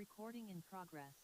Recording in progress.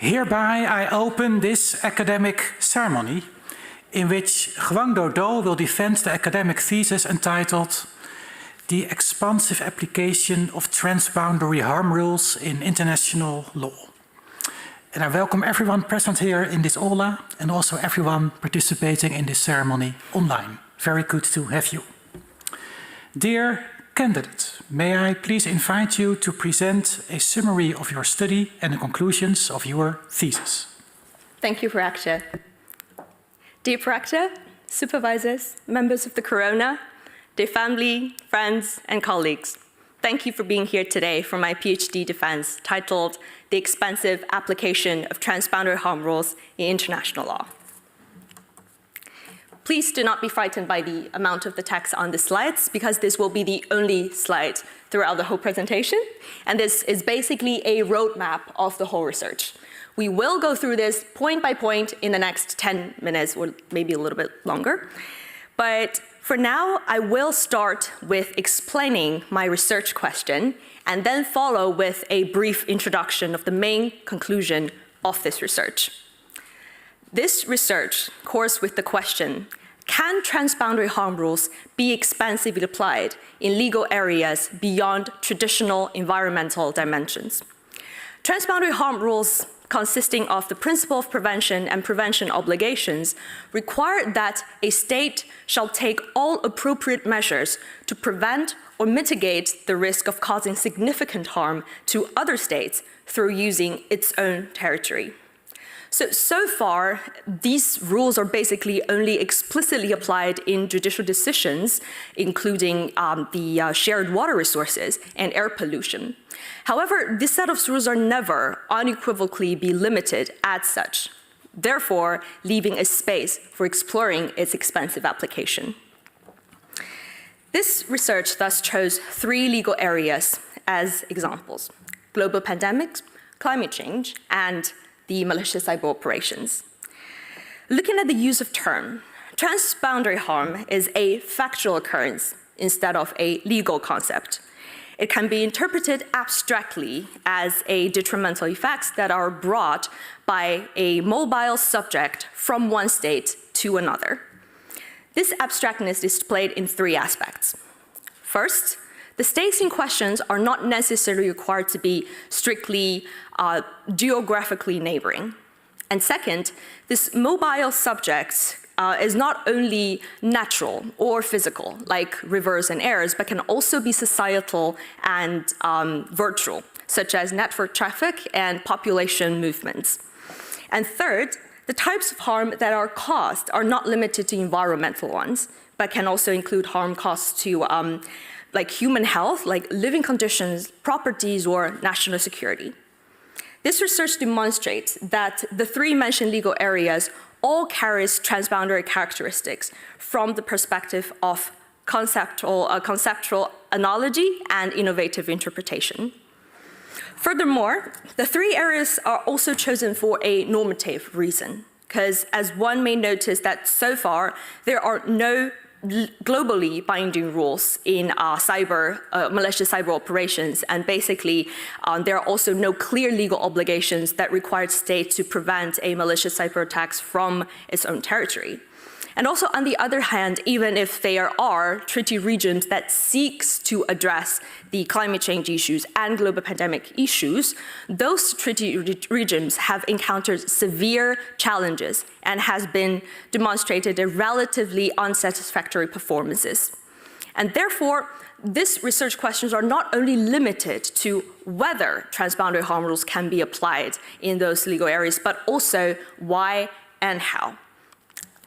Hereby I open this academic ceremony in which Huang Doudou will defend the academic thesis entitled The Expansive Application of Transboundary Harm Rules in International Law. And I welcome everyone present here in this aula and also everyone participating in this ceremony online. Very good to have you. Dear candidate, may I please invite you to present a summary of your study and the conclusions of your thesis. Thank you, Prakta. Dear Prakta, supervisors, members of the Corona, dear family, friends, and colleagues, thank you for being here today for my PhD defense titled The Expansive Application of Transboundary Harm Rules in International Law. Please do not be frightened by the amount of the text on the slides, because this will be the only slide throughout the whole presentation. And this is basically a roadmap of the whole research. We will go through this point by point in the next 10 minutes, or maybe a little bit longer. But for now, I will start with explaining my research question, and then follow with a brief introduction of the main conclusion of this research. This research course with the question, can transboundary harm rules be expansively applied in legal areas beyond traditional environmental dimensions? Transboundary harm rules, consisting of the principle of prevention and prevention obligations, require that a state shall take all appropriate measures to prevent or mitigate the risk of causing significant harm to other states through using its own territory. So far, these rules are basically only explicitly applied in judicial decisions, including the shared water resources and air pollution. However, this set of rules are never unequivocally be limited as such, therefore leaving a space for exploring its expansive application. This research thus chose 3 legal areas as examples: global pandemics, climate change, and the malicious cyber operations. Looking at the use of term, transboundary harm is a factual occurrence instead of a legal concept. It can be interpreted abstractly as a detrimental effects that are brought by a mobile subject from one state to another. This abstractness is displayed in 3 aspects. First, the states in questions are not necessarily required to be strictly geographically neighboring. And second, this mobile subject is not only natural or physical, like rivers and airs, but can also be societal and virtual, such as network traffic and population movements. And third, the types of harm that are caused are not limited to environmental ones, but can also include harm caused to like human health, like living conditions, properties, or national security. This research demonstrates that the three mentioned legal areas all carries transboundary characteristics from the perspective of conceptual analogy and innovative interpretation. Furthermore, the three areas are also chosen for a normative reason, because as one may notice that so far there are no globally binding rules in malicious cyber operations, and basically there are also no clear legal obligations that require states to prevent a malicious cyber attacks from its own territory. And also, on the other hand, even if there are treaty regions that seeks to address the climate change issues and global pandemic issues, those treaty regions have encountered severe challenges and has been demonstrated a relatively unsatisfactory performances. And therefore, these research questions are not only limited to whether transboundary harm rules can be applied in those legal areas, but also why and how.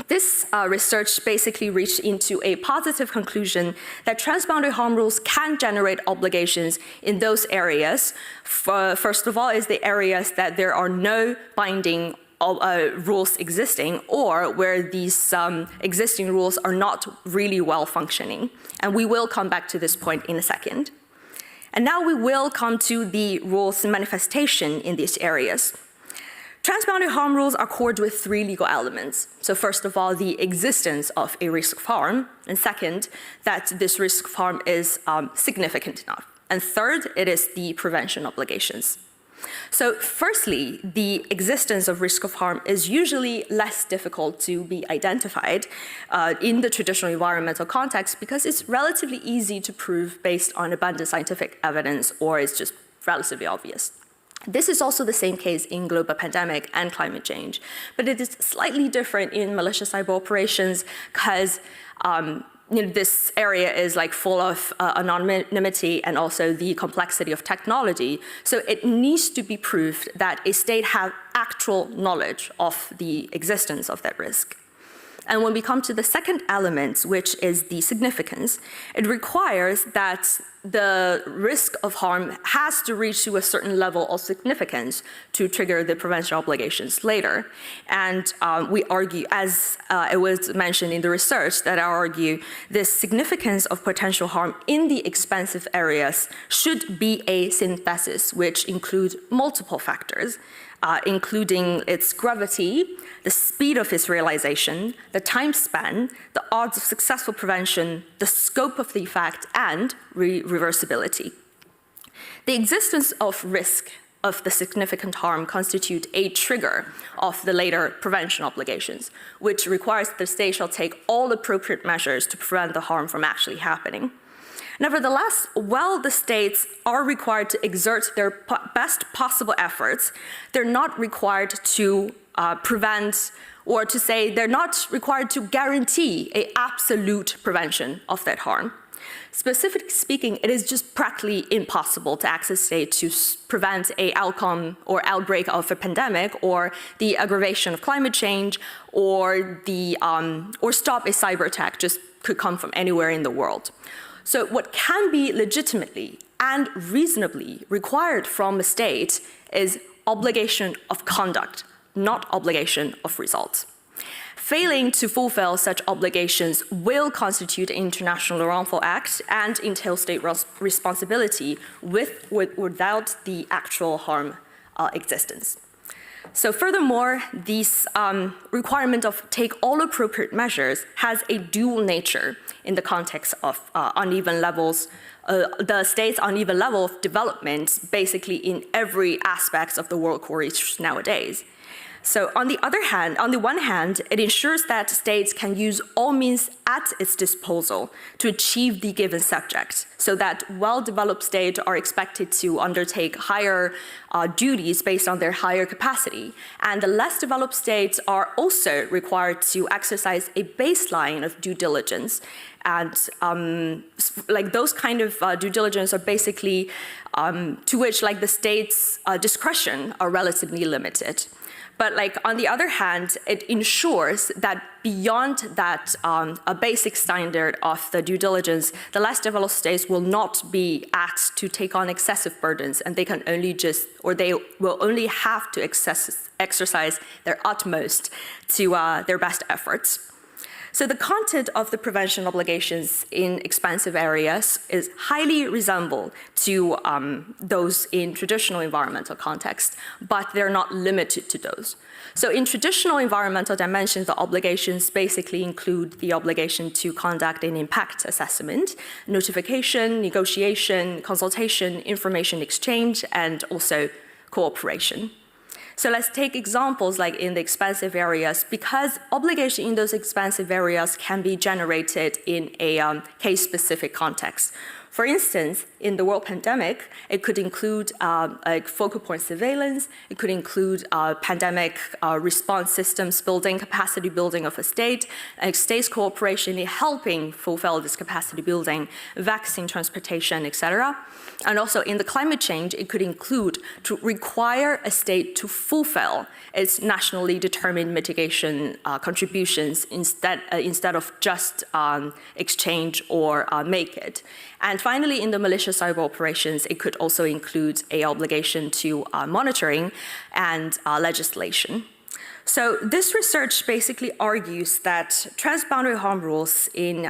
This research basically reached into a positive conclusion that transboundary harm rules can generate obligations in those areas. First of all, is the areas that there are no binding rules existing, or where these existing rules are not really well functioning. And we will come back to this point in a second. And now we will come to the rules manifestation in these areas. Transboundary harm rules are cored with three legal elements. So first of all, the existence of a risk of harm, and second, that this risk of harm is significant enough. And third, it is the prevention obligations. So firstly, the existence of risk of harm is usually less difficult to be identified in the traditional environmental context because it's relatively easy to prove based on abundant scientific evidence, or it's just relatively obvious. This is also the same case in global pandemic and climate change, but it is slightly different in malicious cyber operations because this area is like full of anonymity and also the complexity of technology. So it needs to be proved that a state has actual knowledge of the existence of that risk. And when we come to the second element, which is the significance, it requires that the risk of harm has to reach to a certain level of significance to trigger the prevention obligations later. And we argue, as it was mentioned in the research, that I argue this significance of potential harm in the expansive areas should be a synthesis, which includes multiple factors, including its gravity, the speed of its realization, the time span, the odds of successful prevention, the scope of the effect, and reversibility. The existence of risk of the significant harm constitute a trigger of the later prevention obligations, which requires that the state shall take all appropriate measures to prevent the harm from actually happening. Nevertheless, while the states are required to exert their best possible efforts, they're not required to prevent, or to say they're not required to guarantee an absolute prevention of that harm. Specifically speaking, it is just practically impossible to ask a state to prevent an outcome or outbreak of a pandemic, or the aggravation of climate change, or stop a cyber attack. Just could come from anywhere in the world. So what can be legitimately and reasonably required from a state is obligation of conduct, not obligation of results. Failing to fulfill such obligations will constitute an international wrongful act and entail state responsibility without the actual harm existence. So furthermore, this requirement of take all appropriate measures has a dual nature in the context of uneven levels, the state's uneven level of development basically in every aspect of the world core issues nowadays. So on the one hand, it ensures that states can use all means at its disposal to achieve the given subject, so that well-developed states are expected to undertake higher duties based on their higher capacity. And the less developed states are also required to exercise a baseline of due diligence. And like those kind of due diligence are basically to which like the state's discretion are relatively limited. But like on the other hand, it ensures that beyond that a basic standard of the due diligence, the less developed states will not be asked to take on excessive burdens, and they can only they will only have to exercise their utmost to their best efforts. So the content of the prevention obligations in expansive areas is highly resembled to those in traditional environmental contexts, but they're not limited to those. So in traditional environmental dimensions, the obligations basically include the obligation to conduct an impact assessment, notification, negotiation, consultation, information exchange, and also cooperation. So let's take examples like in the expansive areas, because obligation in those expansive areas can be generated in a case-specific context. For instance, in the world pandemic, it could include like focal point surveillance, it could include pandemic response systems building, capacity building of a state, states cooperation in helping fulfill this capacity building, vaccine transportation, etc. And also in the climate change, it could include to require a state to fulfill its nationally determined mitigation contributions instead of just exchange or make it. And finally, in the malicious cyber operations, it could also include an obligation to monitoring and legislation. So this research basically argues that transboundary harm rules in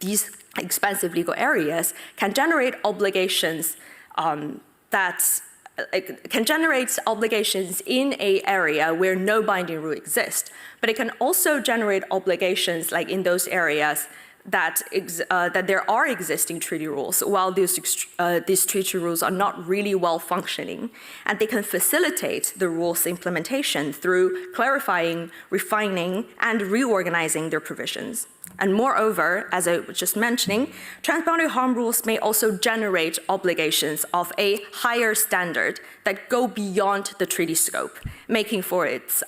these expansive legal areas can generate obligations in an area where no binding rule exists, but it can also generate obligations like in those areas that there are existing treaty rules, while these treaty rules are not really well functioning, and they can facilitate the rules implementation through clarifying, refining, and reorganizing their provisions. And moreover, as I was just mentioning, transboundary harm rules may also generate obligations of a higher standard that go beyond the treaty scope, making for its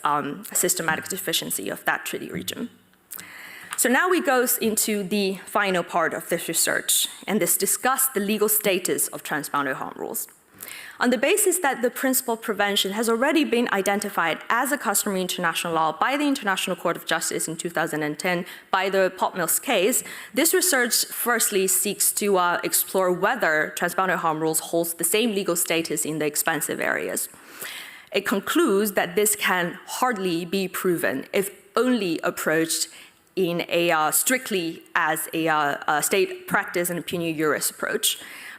systematic deficiency of that treaty region. So now we go into the final part of this research, and this discusses the legal status of transboundary harm rules. On the basis that the principle of prevention has already been identified as a customary international law by the International Court of Justice in 2010 by the Pot Mills case, this research firstly seeks to explore whether transboundary harm rules holds the same legal status in the expansive areas. It concludes that this can hardly be proven if only approached in a strictly as a state practice and opinion juris approach.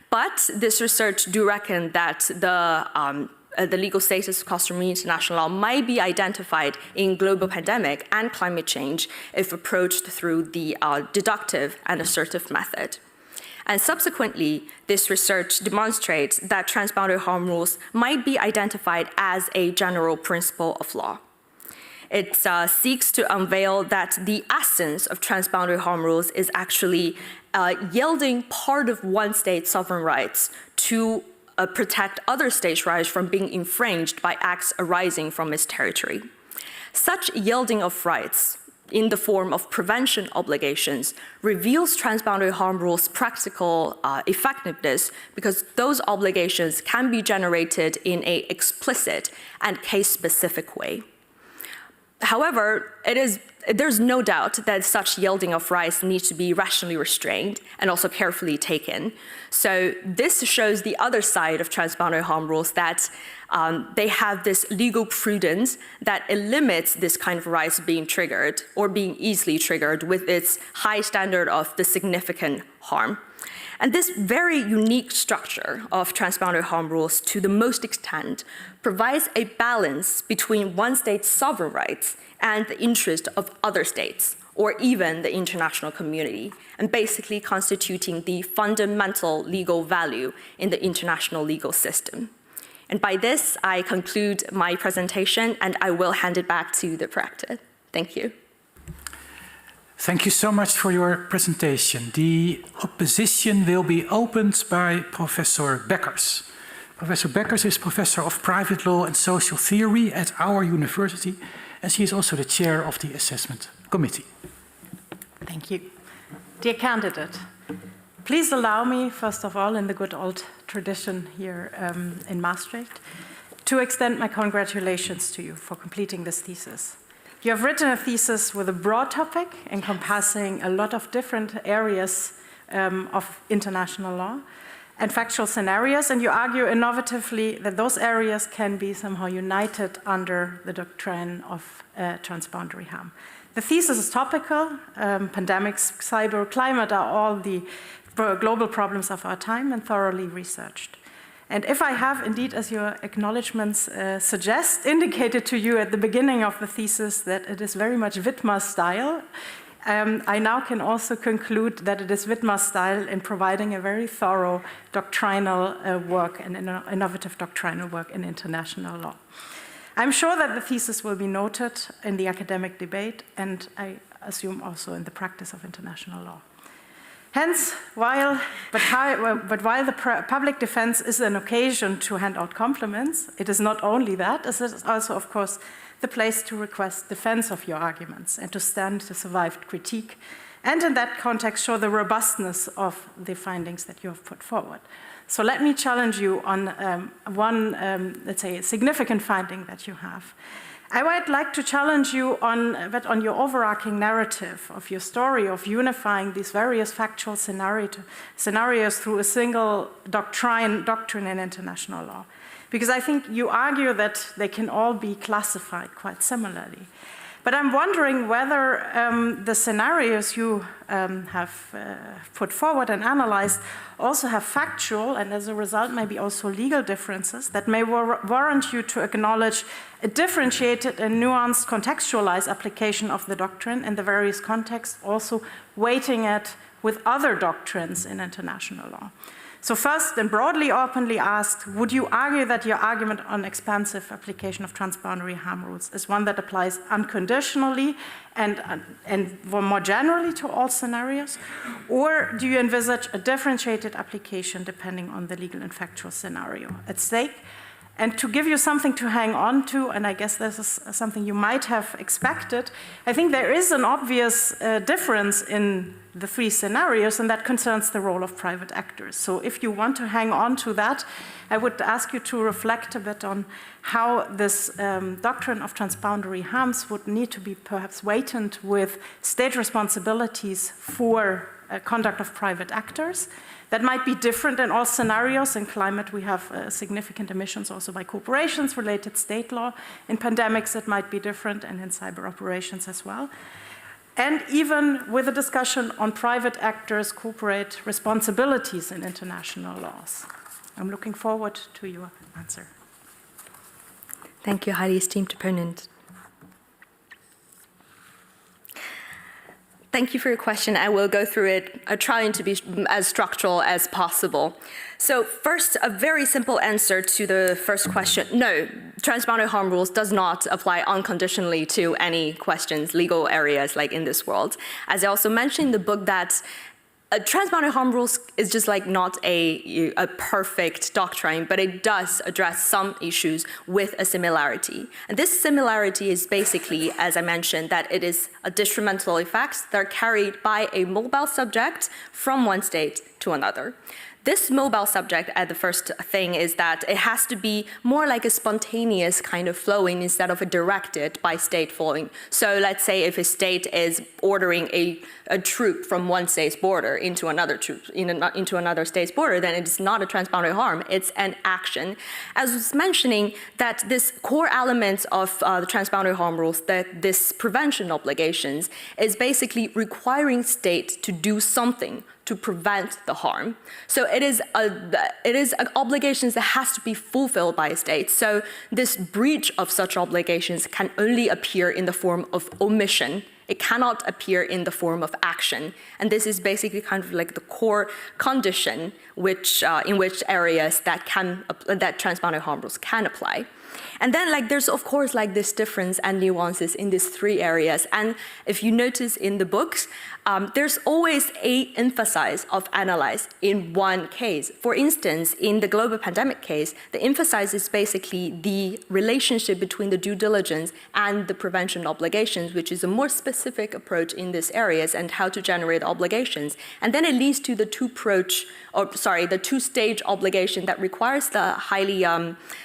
But this research do reckon that the legal status of customary international law might be identified in global pandemic and climate change if approached through the deductive and assertive method. And subsequently, this research demonstrates that transboundary harm rules might be identified as a general principle of law. It seeks to unveil that the essence of transboundary harm rules is actually yielding part of one state's sovereign rights to protect other states' rights from being infringed by acts arising from its territory. Such yielding of rights in the form of prevention obligations reveals transboundary harm rules' practical effectiveness, because those obligations can be generated in an explicit and case-specific way. However, there's no doubt that such yielding of rights needs to be rationally restrained and also carefully taken. So this shows the other side of transboundary harm rules, that they have this legal prudence that limits this kind of rights being triggered or being easily triggered with its high standard of the significant harm. And this very unique structure of transboundary harm rules, to the most extent, provides a balance between one state's sovereign rights and the interest of other states, or even the international community, and basically constituting the fundamental legal value in the international legal system. And by this, I conclude my presentation, and I will hand it back to the practice. Thank you. Thank you so much for your presentation. The opposition will be opened by Professor Bekkers. Professor Bekkers is Professor of Private Law and Social Theory at our university, and she is also the chair of the Assessment Committee. Thank you. Dear candidate, please allow me, first of all, in the good old tradition here in Maastricht, to extend my congratulations to you for completing this thesis. You have written a thesis with a broad topic encompassing a lot of different areas of international law and factual scenarios, and you argue innovatively that those areas can be somehow united under the doctrine of transboundary harm. The thesis is topical. Pandemics, cyber, climate are all the global problems of our time and thoroughly researched. And if I have indeed, as your acknowledgements suggest, indicated to you at the beginning of the thesis that it is very much Widmer's style, I now can also conclude that it is Widmer's style in providing a very thorough doctrinal work and innovative doctrinal work in international law. I'm sure that the thesis will be noted in the academic debate, and I assume also in the practice of international law. Hence, while the public defense is an occasion to hand out compliments, it is not only that, it is also, of course, the place to request defense of your arguments and to stand to survive critique, and in that context show the robustness of the findings that you have put forward. So let me challenge you on one, let's say, significant finding that you have. I would like to challenge you on your overarching narrative of your story of unifying these various factual scenarios through a single doctrine in international law. Because I think you argue that they can all be classified quite similarly. But I'm wondering whether the scenarios you have put forward and analyzed also have factual and as a result maybe also legal differences that may warrant you to acknowledge a differentiated and nuanced contextualized application of the doctrine in the various contexts, also weighting it with other doctrines in international law. So first and broadly openly asked, would you argue that your argument on expansive application of transboundary harm rules is one that applies unconditionally and more generally to all scenarios? Or do you envisage a differentiated application depending on the legal and factual scenario at stake? And to give you something to hang on to, and I guess this is something you might have expected, I think there is an obvious difference in the three scenarios, and that concerns the role of private actors. So if you want to hang on to that, I would ask you to reflect a bit on how this doctrine of transboundary harms would need to be perhaps weighted with state responsibilities for conduct of private actors. That might be different in all scenarios. In climate, we have significant emissions also by corporations, related state law. In pandemics, it might be different, and in cyber operations as well. And even with a discussion on private actors' corporate responsibilities in international laws. I'm looking forward to your answer. Thank you, highly esteemed opponent. Thank you for your question. I will go through it, trying to be as structural as possible. So first, a very simple answer to the first question. No, transboundary harm rules does not apply unconditionally to any questions, legal areas like in this world. As I also mentioned in the book that transboundary harm rules is just like not a perfect doctrine, but it does address some issues with a similarity. And this similarity is basically, as I mentioned, that it is a detrimental effects that are carried by a mobile subject from one state to another. This mobile subject, at the first thing, is that it has to be more like a spontaneous kind of flowing instead of a directed by state flowing. So let's say if a state is ordering a troop from one state's border into another troop, into another state's border, then it is not a transboundary harm, it's an action. As I was mentioning, that this core element of the transboundary harm rules, that this prevention obligations, is basically requiring state to do something to prevent the harm. So it is obligations that has to be fulfilled by a state. So this breach of such obligations can only appear in the form of omission It cannot appear in the form of action. And this is basically kind of like the core condition in which areas that transboundary harm rules can apply. And then there's of course this difference and nuances in these three areas. And if you notice in the books, there's always a emphasis of analyze in one case. For instance, in the global pandemic case, the emphasis is basically the relationship between the due diligence and the prevention obligations, which is a more specific approach in these areas and how to generate obligations. And then it leads to the two-stage obligation that requires the highly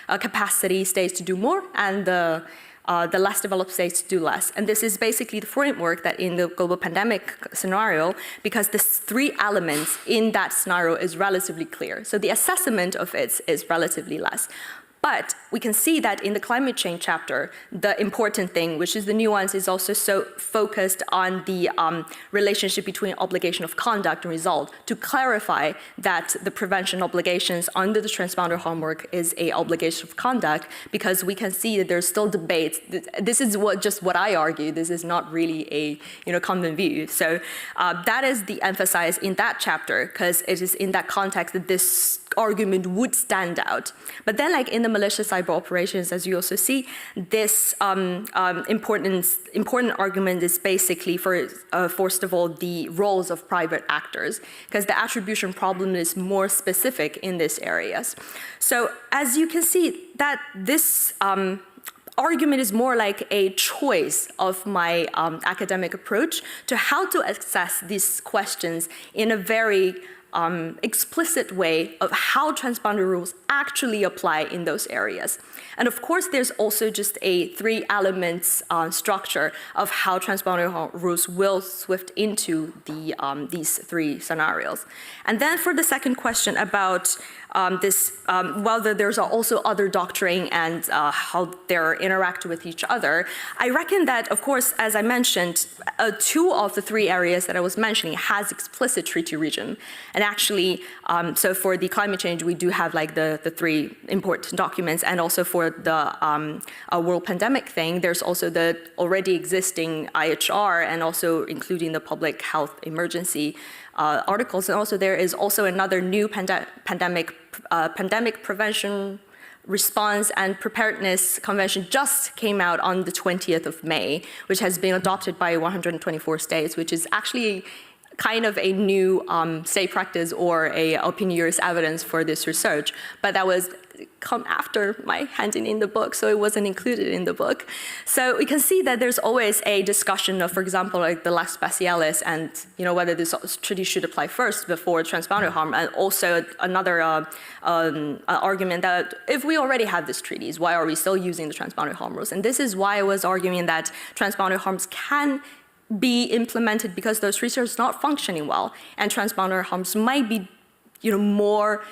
capacity states to do more and the less developed states to do less. And this is basically the framework that in the global pandemic scenario, because the three elements in that scenario is relatively clear. So the assessment of it is relatively less. But we can see that in the climate change chapter, the important thing, which is the nuance, is also so focused on the relationship between obligation of conduct and result to clarify that the prevention obligations under the transboundary homework is a obligation of conduct, because we can see that there's still debates. This is just what I argue. This is not really a common view. So that is the emphasis in that chapter, because it is in that context that this argument would stand out. But then in the malicious cyber operations, as you also see, this important argument is basically first of all, the roles of private actors, because the attribution problem is more specific in these areas. So as you can see, that this argument is more like a choice of my academic approach to how to assess these questions in a very explicit way of how transboundary rules actually apply in those areas. And of course, there's also just a three elements structure of how transboundary rules will swift into these three scenarios. And then for the second question about whether there's also other doctrine and how they interact with each other, I reckon that, of course, as I mentioned, two of the three areas that I was mentioning has explicit treaty regime. And actually, so for the climate change, we do have the three important documents, and also for the world pandemic thing, there's also the already existing IHR, and also including the public health emergency articles. And also there is also another new pandemic prevention response and preparedness convention just came out on the 20th of May, which has been adopted by 124 states, which is actually kind of a new state practice or a opinion evidence for this research. But that was come after my handing in the book, so it wasn't included in the book. So we can see that there's always a discussion of, for example, the lex specialis and whether this treaty should apply first before transboundary harm, and also another argument that if we already have these treaties, why are we still using the transboundary harm rules? And this is why I was arguing that transboundary harms can be implemented because those treaties are not functioning well, and transboundary harms might be more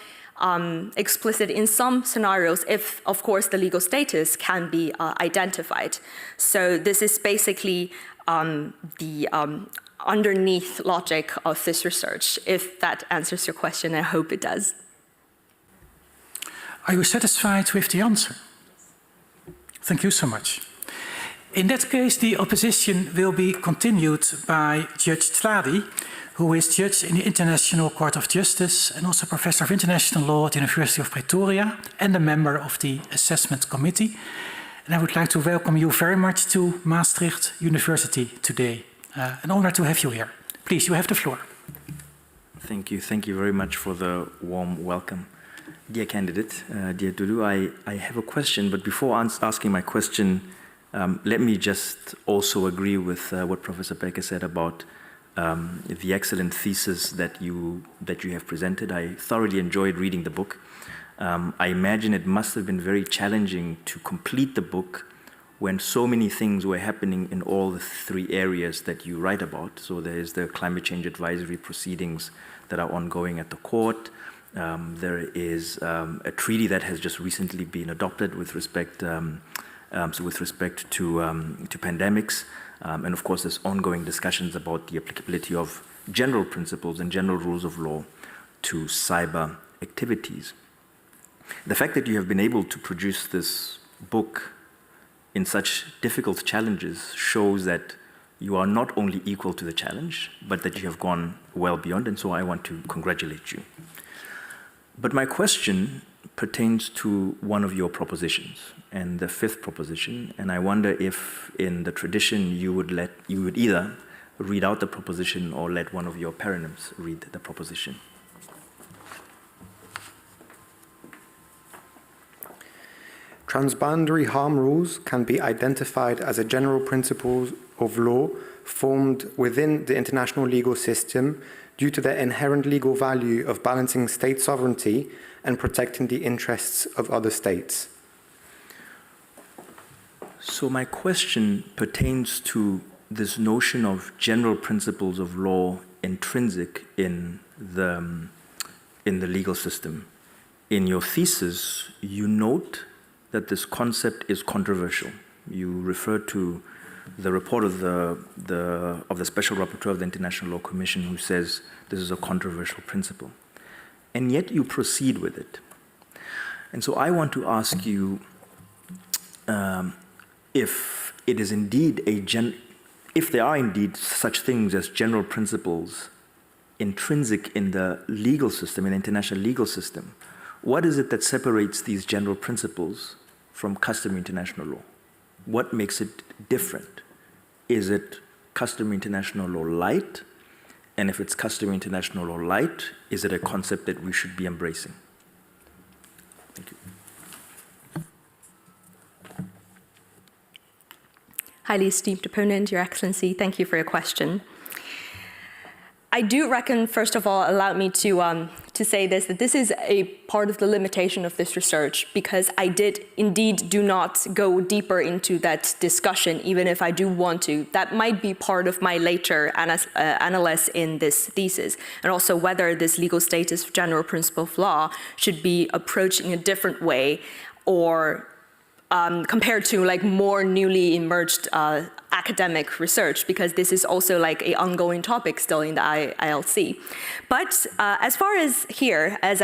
explicit in some scenarios if, of course, the legal status can be identified. So this is basically the underneath logic of this research. If that answers your question, I hope it does. Are you satisfied with the answer? Thank you so much. In that case, the opposition will be continued by Judge Tladi, who is judge in the International Court of Justice and also professor of international law at the University of Pretoria and a member of the assessment committee. And I would like to welcome you very much to Maastricht University today. An honor to have you here. Please, you have the floor. Thank you. Thank you very much for the warm welcome. Dear candidate, dear Doudou, I have a question, but before asking my question, let me just also agree with what Professor Becker said about the excellent thesis that you have presented. I thoroughly enjoyed reading the book. I imagine it must have been very challenging to complete the book when so many things were happening in all the three areas that you write about. So there is the climate change advisory proceedings that are ongoing at the court. There is a treaty that has just recently been adopted with respect to pandemics. And of course, there's ongoing discussions about the applicability of general principles and general rules of law to cyber activities. The fact that you have been able to produce this book in such difficult challenges shows that you are not only equal to the challenge, but that you have gone well beyond, and so I want to congratulate you. But my question pertains to one of your propositions, and the fifth proposition, and I wonder if in the tradition you would either read out the proposition or let one of your paronyms read the proposition. Transboundary harm rules can be identified as a general principle of law formed within the international legal system due to their inherent legal value of balancing state sovereignty and protecting the interests of other states. So my question pertains to this notion of general principles of law intrinsic in the legal system. In your thesis, you note that this concept is controversial. You refer to the report of the Special Rapporteur of the International Law Commission, who says this is a controversial principle. And yet you proceed with it. And so I want to ask you if it is indeed if there are indeed such things as general principles intrinsic in the legal system, in the international legal system, what is it that separates these general principles from customary international law? What makes it different? Is it customary international law light? And if it's customary international law light, is it a concept that we should be embracing? Thank you. Highly esteemed opponent, Your Excellency, thank you for your question. I do reckon, first of all, allow me to say this, that this is a part of the limitation of this research, because I do not go deeper into that discussion, even if I do want to. That might be part of my later analysis in this thesis, and also whether this legal status general principle of law should be approached in a different way, or compared to like more newly emerged academic research, because this is also like an ongoing topic still in the ILC. But as far as here, as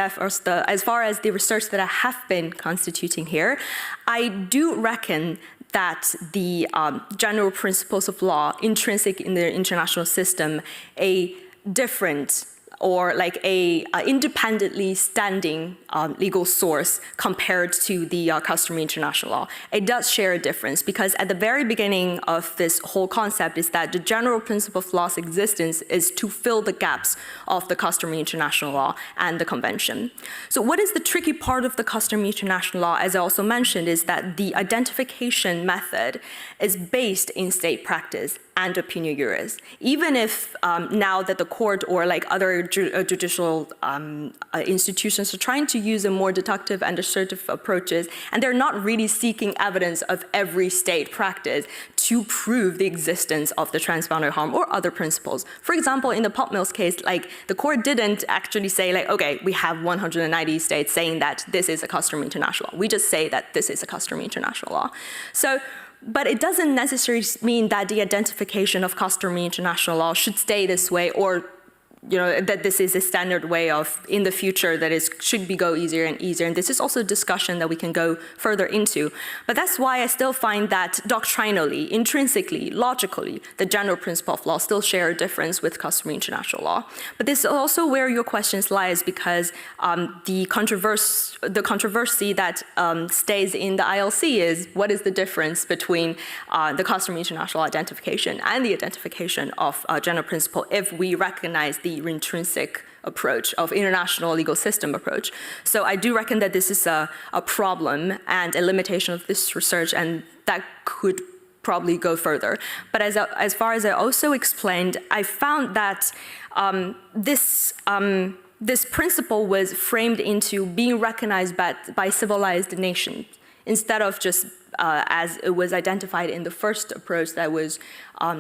far as the research that I have been constituting here, I do reckon that the general principles of law intrinsic in the international system, a different or like a independently standing legal source compared to the customary international law. It does share a difference, because at the very beginning of this whole concept is that the general principle of law's existence is to fill the gaps of the customary international law and the convention. So what is the tricky part of the customary international law, as I also mentioned, is that the identification method is based in state practice and opinion juris. Even if now that the court or like other judicial institutions are trying to use a more deductive and assertive approaches, and they're not really seeking evidence of every state practice to prove the existence of the transboundary harm or other principles. For example, in the Pop Mills case, like the court didn't actually say like, okay, we have 190 states saying that this is a customary international law. We just say that this is a customary international law. So, but it doesn't necessarily mean that the identification of customary international law should stay this way, or that this is a standard way of, in the future, that it should go easier and easier. And this is also a discussion that we can go further into. But that's why I still find that doctrinally, intrinsically, logically, the general principle of law still share a difference with customary international law. But this is also where your questions lies, because the controversy that stays in the ILC is what is the difference between the customary international identification and the identification of general principle if we recognize the intrinsic approach of international legal system approach. So I do reckon that this is a problem and a limitation of this research, and that could probably go further. But as far as I also explained, I found that this principle was framed into being recognized by civilized nations, instead of just as it was identified in the first approach, that was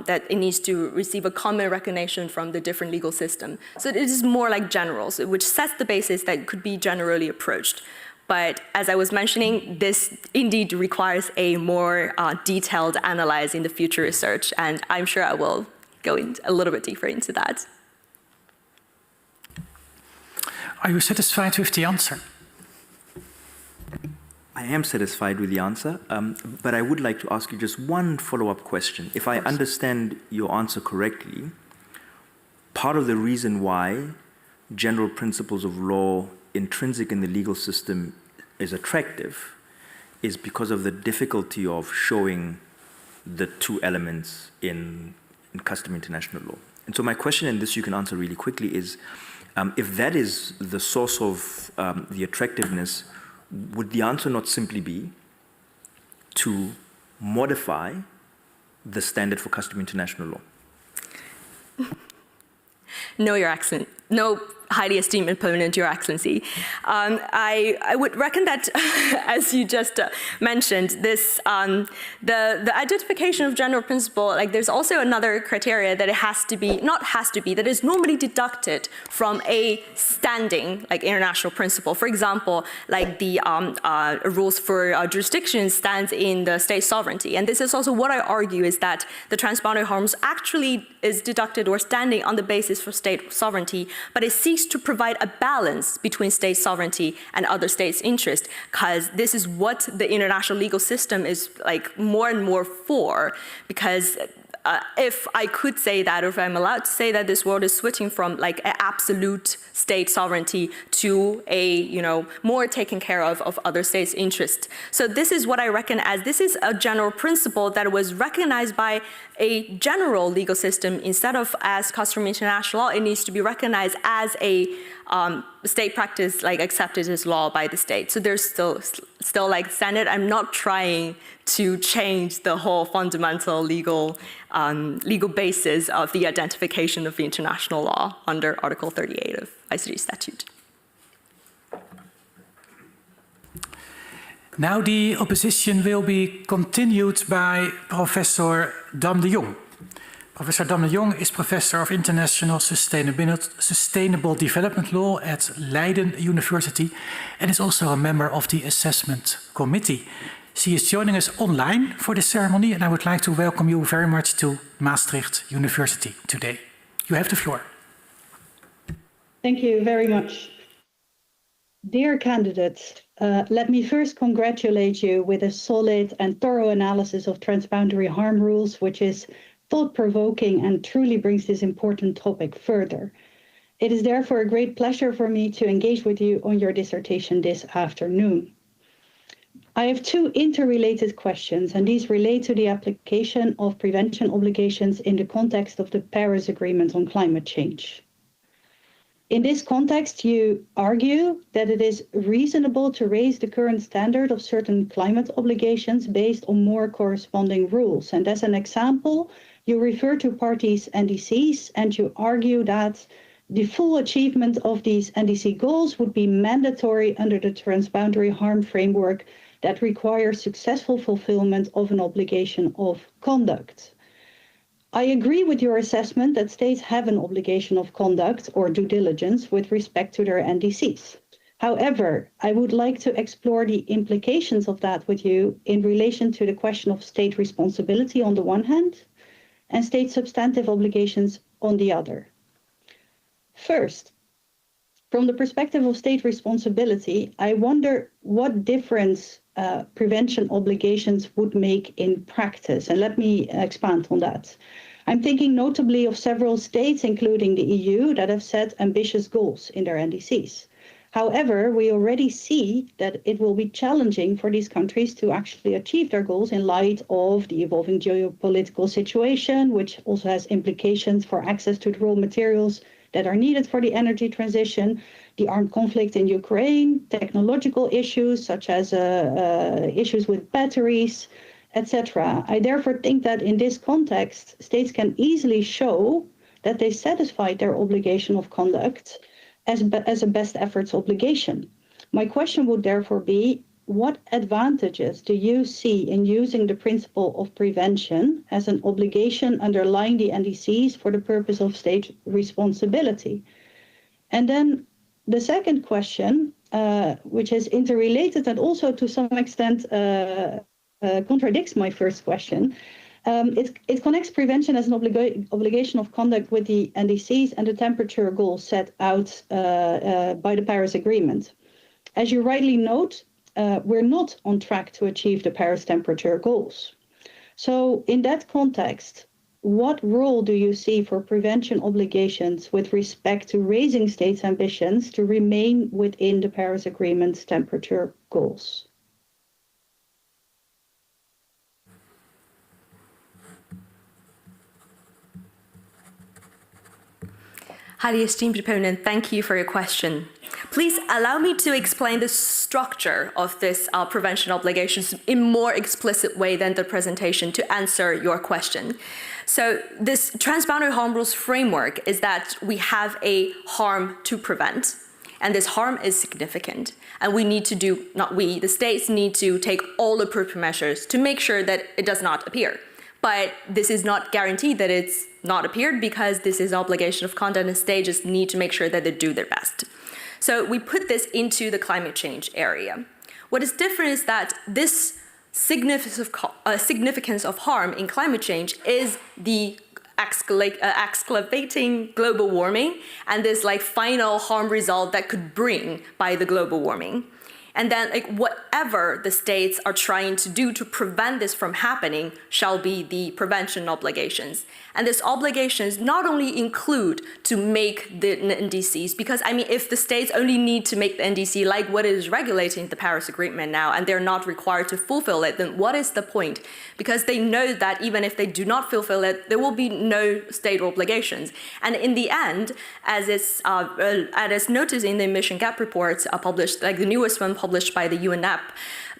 that it needs to receive a common recognition from the different legal system. So it is more like generals, which sets the basis that could be generally approached. But as I was mentioning, this indeed requires a more detailed analysis in the future research, and I'm sure I will go in a little bit deeper into that. Are you satisfied with the answer? I am satisfied with the answer, but I would like to ask you just one follow-up question. If I understand your answer correctly, part of the reason why general principles of law intrinsic in the legal system is attractive is because of the difficulty of showing the two elements in customary international law. And so my question, and this you can answer really quickly, is if that is the source of the attractiveness, would the answer not simply be to modify the standard for customary international law? No, Your Excellency. No, highly esteemed opponent, Your Excellency. I would reckon that, as you just mentioned, this the identification of general principle, like there's also another criteria that it has to be, not has to be, that is normally deducted from a standing, like international principle. For example, like the rules for jurisdiction stands in the state sovereignty. And this is also what I argue is that the transboundary harms actually is deducted or standing on the basis for state sovereignty, but it seeks to provide a balance between state sovereignty and other states' interest, because this is what the international legal system is like more and more for, because if I could say that, or if I'm allowed to say that, this world is switching from like an absolute state sovereignty to a, you know, more taken care of other states' interests. So this is what I reckon as this is a general principle that was recognized by a general legal system instead of as customary international law. It needs to be recognized as a state practice, like accepted as law by the state. So there's still like standard. I'm not trying to change the whole fundamental legal basis of the identification of the international law under Article 38 of ICJ statute. Now the opposition will be continued by Professor Dam de Jong. Professor Dam de Jong is Professor of International Sustainable Development Law at Leiden University and is also a member of the Assessment Committee. She is joining us online for this ceremony, and I would like to welcome you very much to Maastricht University today. You have the floor. Thank you very much. Dear candidates, let me first congratulate you with a solid and thorough analysis of transboundary harm rules, which is thought-provoking and truly brings this important topic further. It is therefore a great pleasure for me to engage with you on your dissertation this afternoon. I have two interrelated questions, and these relate to the application of prevention obligations in the context of the Paris Agreement on climate change. In this context, you argue that it is reasonable to raise the current standard of certain climate obligations based on more corresponding rules. And as an example, you refer to parties' NDCs, and you argue that the full achievement of these NDC goals would be mandatory under the transboundary harm framework that requires successful fulfillment of an obligation of conduct. I agree with your assessment that states have an obligation of conduct or due diligence with respect to their NDCs. However, I would like to explore the implications of that with you in relation to the question of state responsibility on the one hand and state substantive obligations on the other. First, from the perspective of state responsibility, I wonder what difference prevention obligations would make in practice. And let me expand on that. I'm thinking notably of several states, including the EU, that have set ambitious goals in their NDCs. However, we already see that it will be challenging for these countries to actually achieve their goals in light of the evolving geopolitical situation, which also has implications for access to the raw materials that are needed for the energy transition, the armed conflict in Ukraine, technological issues such as issues with batteries, etc. I therefore think that in this context, states can easily show that they satisfied their obligation of conduct as a best efforts obligation. My question would therefore be, what advantages do you see in using the principle of prevention as an obligation underlying the NDCs for the purpose of state responsibility? And then the second question, which is interrelated and also to some extent contradicts my first question, it connects prevention as an obligation of conduct with the NDCs and the temperature goals set out by the Paris Agreement. As you rightly note, we're not on track to achieve the Paris temperature goals. So in that context, what role do you see for prevention obligations with respect to raising states' ambitions to remain within the Paris Agreement's temperature goals? Highly esteemed opponent, thank you for your question. Please allow me to explain the structure of this prevention obligations in more explicit way than the presentation to answer your question. So this transboundary harm rules framework is that we have a harm to prevent, and this harm is significant. And we need to do, not we, the states need to take all appropriate measures to make sure that it does not appear. But this is not guaranteed that it's not appeared because this is obligation of conduct and states just need to make sure that they do their best. So we put this into the climate change area. What is different is that this significance of harm in climate change is the excavating global warming and this like final harm result that could bring by the global warming. And then like whatever the states are trying to do to prevent this from happening shall be the prevention obligations. And these obligations not only include to make the NDCs, because I mean, if the states only need to make the NDC like what is regulating the Paris Agreement now, and they're not required to fulfill it, then what is the point? Because they know that even if they do not fulfill it, there will be no state obligations. And in the end, as it's noticed in the emission gap reports published, like the newest one published by the UNEP,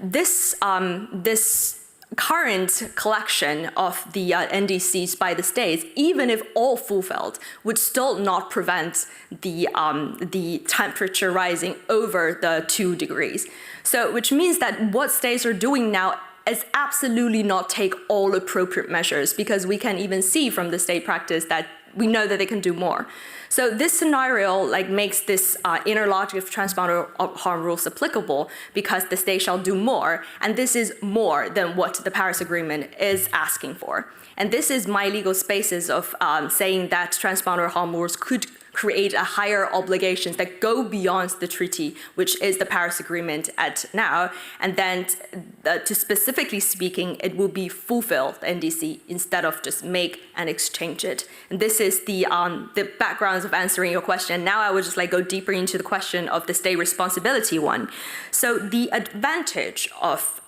this current collection of the NDCs by the states, even if all fulfilled, would still not prevent the temperature rising over the 2 degrees. So, which means that what states are doing now is absolutely not take all appropriate measures, because we can even see from the state practice that we know that they can do more. So this scenario like makes this inner logic of transboundary harm rules applicable because the state shall do more, and this is more than what the Paris Agreement is asking for. And this is my legal spaces of saying that transboundary harm rules could create a higher obligations that go beyond the treaty, which is the Paris Agreement at now. And then to specifically speaking, it will be fulfilled NDC instead of just make and exchange it. And this is the backgrounds of answering your question. Now I would just like go deeper into the question of the state responsibility one. So the advantage of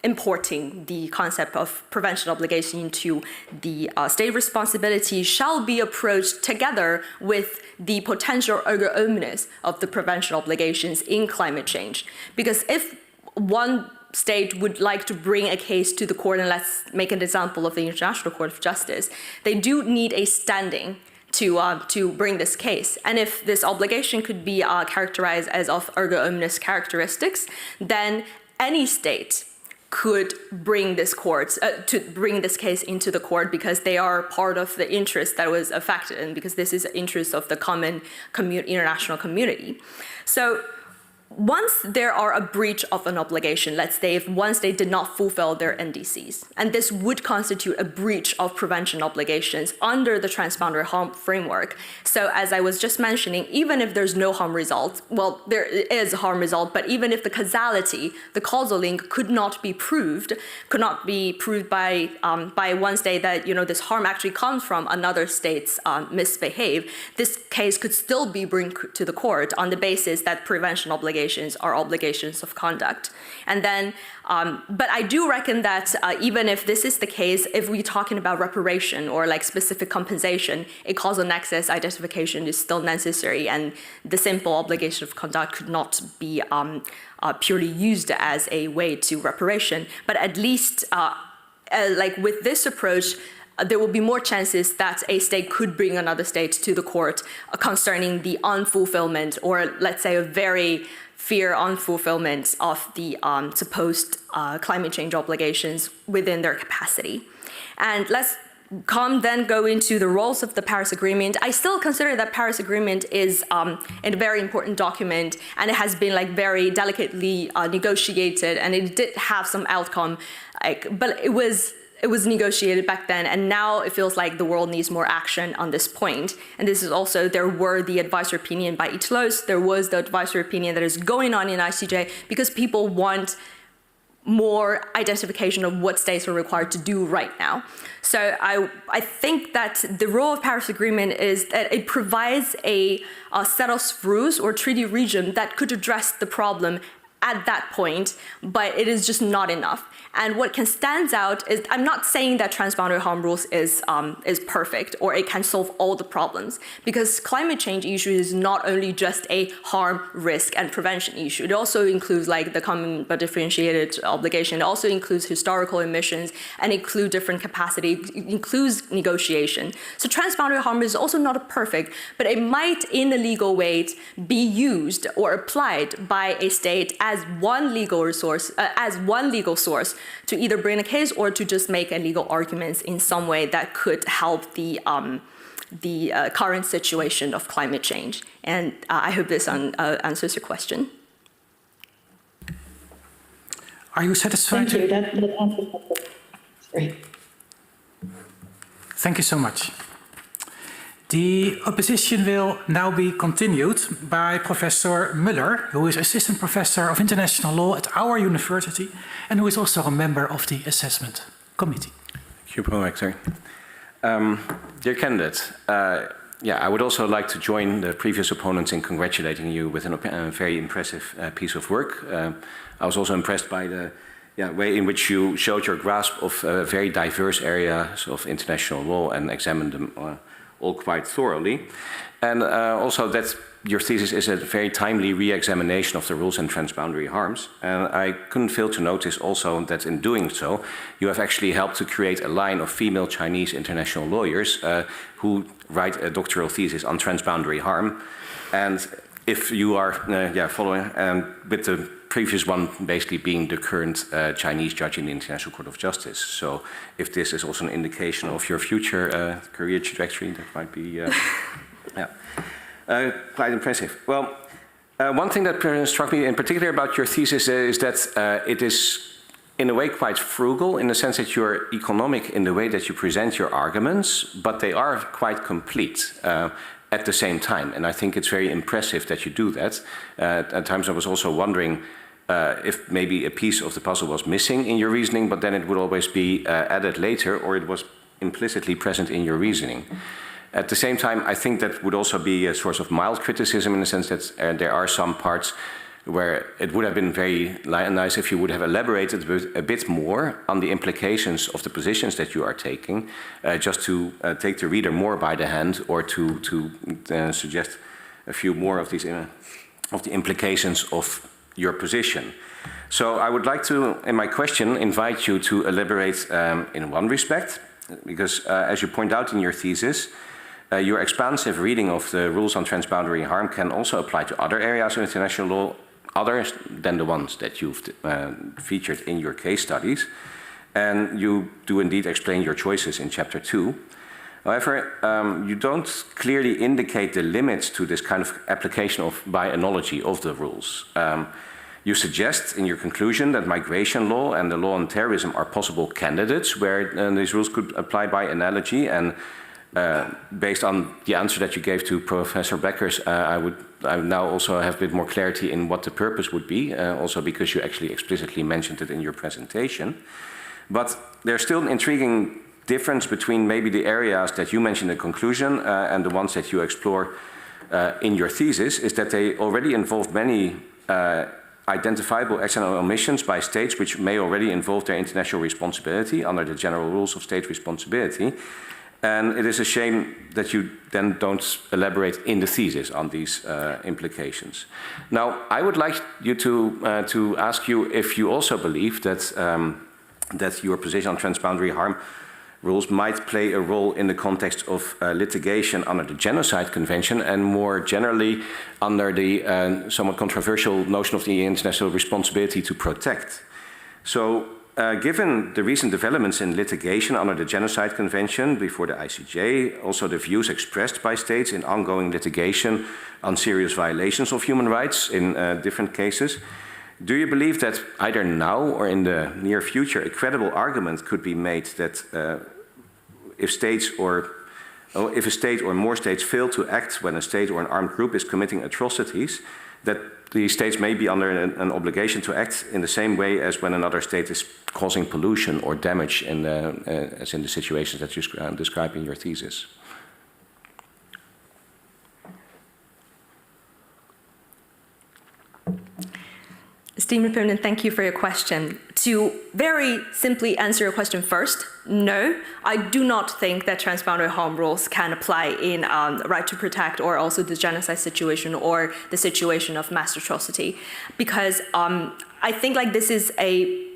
importing the concept of prevention obligation into the state responsibility shall be approached together with the potential erga omnes of the prevention obligations in climate change. Because if one state would like to bring a case to the court, and let's make an example of the International Court of Justice, they do need a standing to bring this case. And if this obligation could be characterized as of erga omnes characteristics, then any state could bring this case into the court because they are part of the interest that was affected, and because this is the interest of the common international community. So once there are a breach of an obligation, let's say if one state did not fulfill their NDCs, and this would constitute a breach of prevention obligations under the transboundary harm framework. So as I was just mentioning, even if there's no harm result, well, there is a harm result, but even if the causality, the causal link could not be proved by one state that, you know, this harm actually comes from another state's misbehave, this case could still be brought to the court on the basis that prevention obligations are obligations of conduct. And then, but I do reckon that even if this is the case, if we're talking about reparation or like specific compensation, a causal nexus identification is still necessary, and the simple obligation of conduct could not be purely used as a way to reparation. But at least, like with this approach, there will be more chances that a state could bring another state to the court concerning the unfulfillment, or let's say a very fear unfulfillment of the supposed climate change obligations within their capacity. And let's then go into the roles of the Paris Agreement. I still consider that Paris Agreement is a very important document, and it has been like very delicately negotiated, and it did have some outcome, but it it was negotiated back then, and now it feels like the world needs more action on this point. And this is also, there were the advisory opinion by ITLOS, there was the advisory opinion that is going on in ICJ, because people want more identification of what states are required to do right now. So I think that the role of Paris Agreement is that it provides a set of rules or treaty regime that could address the problem at that point, but it is just not enough. And what can stand out is, I'm not saying that transboundary harm rules is perfect or it can solve all the problems, because climate change issue is not only just a harm, risk, and prevention issue. It also includes like the common but differentiated obligation. It also includes historical emissions and include different capacity, it includes negotiation. So transboundary harm is also not perfect, but it might in a legal way be used or applied by a state as one legal resource, as one legal source to either bring a case or to just make a legal arguments in some way that could help the current situation of climate change. And I hope this answers your question. Are you satisfied? Thank you. That answers my question. Sorry. Thank you so much. The opposition will now be continued by Professor Muller, who is Assistant Professor of International Law at our university and who is also a member of the Assessment Committee. Thank you, Pro-Rector. Dear candidate, I would also like to join the previous opponents in congratulating you with a very impressive piece of work. I was also impressed by the way in which you showed your grasp of very diverse areas of international law and examined them all quite thoroughly. And also that your thesis is a very timely re-examination of the rules and transboundary harms. And I couldn't fail to notice also that in doing so, you have actually helped to create a line of female Chinese international lawyers who write a doctoral thesis on transboundary harm. And if you are following, with the previous one basically being the current Chinese judge in the International Court of Justice. So if this is also an indication of your future career trajectory, that might be quite impressive. Well, one thing that struck me in particular about your thesis is that it is in a way quite frugal in the sense that you're economic in the way that you present your arguments, but they are quite complete at the same time. And I think it's very impressive that you do that. At times I was also wondering if maybe a piece of the puzzle was missing in your reasoning, but then it would always be added later, or it was implicitly present in your reasoning. At the same time, I think that would also be a source of mild criticism in the sense that there are some parts where it would have been very nice if you would have elaborated a bit more on the implications of the positions that you are taking, just to take the reader more by the hand, or to suggest a few more of these of the implications of your position. So I would like to, in my question, invite you to elaborate in one respect, because as you point out in your thesis, your expansive reading of the rules on transboundary harm can also apply to other areas of international law, other than the ones that you've featured in your case studies. And you do indeed explain your choices in chapter 2. However, you don't clearly indicate the limits to this kind of application of by analogy of the rules. You suggest in your conclusion that migration law and the law on terrorism are possible candidates where these rules could apply by analogy. And based on the answer that you gave to Professor Beckers, I would now also have a bit more clarity in what the purpose would be, also because you actually explicitly mentioned it in your presentation. But there's still an intriguing difference between maybe the areas that you mentioned in the conclusion and the ones that you explore in your thesis, is that they already involve many identifiable external omissions by states which may already involve their international responsibility under the general rules of state responsibility. And it is a shame that you then don't elaborate in the thesis on these implications. Now, I would like you to ask you if you also believe that, that your position on transboundary harm rules might play a role in the context of litigation under the Genocide Convention and more generally under the somewhat controversial notion of the international responsibility to protect. So, given the recent developments in litigation under the Genocide Convention before the ICJ, also the views expressed by states in ongoing litigation on serious violations of human rights in different cases, Do you believe that either now or in the near future a credible argument could be made that if a state or more states fail to act when a state or an armed group is committing atrocities, that the states may be under an obligation to act in the same way as when another state is causing pollution or damage, as in the situations that you describe in your thesis? Esteemed opponent, thank you for your question. To very simply answer your question first, no, I do not think that transboundary harm rules can apply in right to protect or also the genocide situation or the situation of mass atrocity, because I think like this is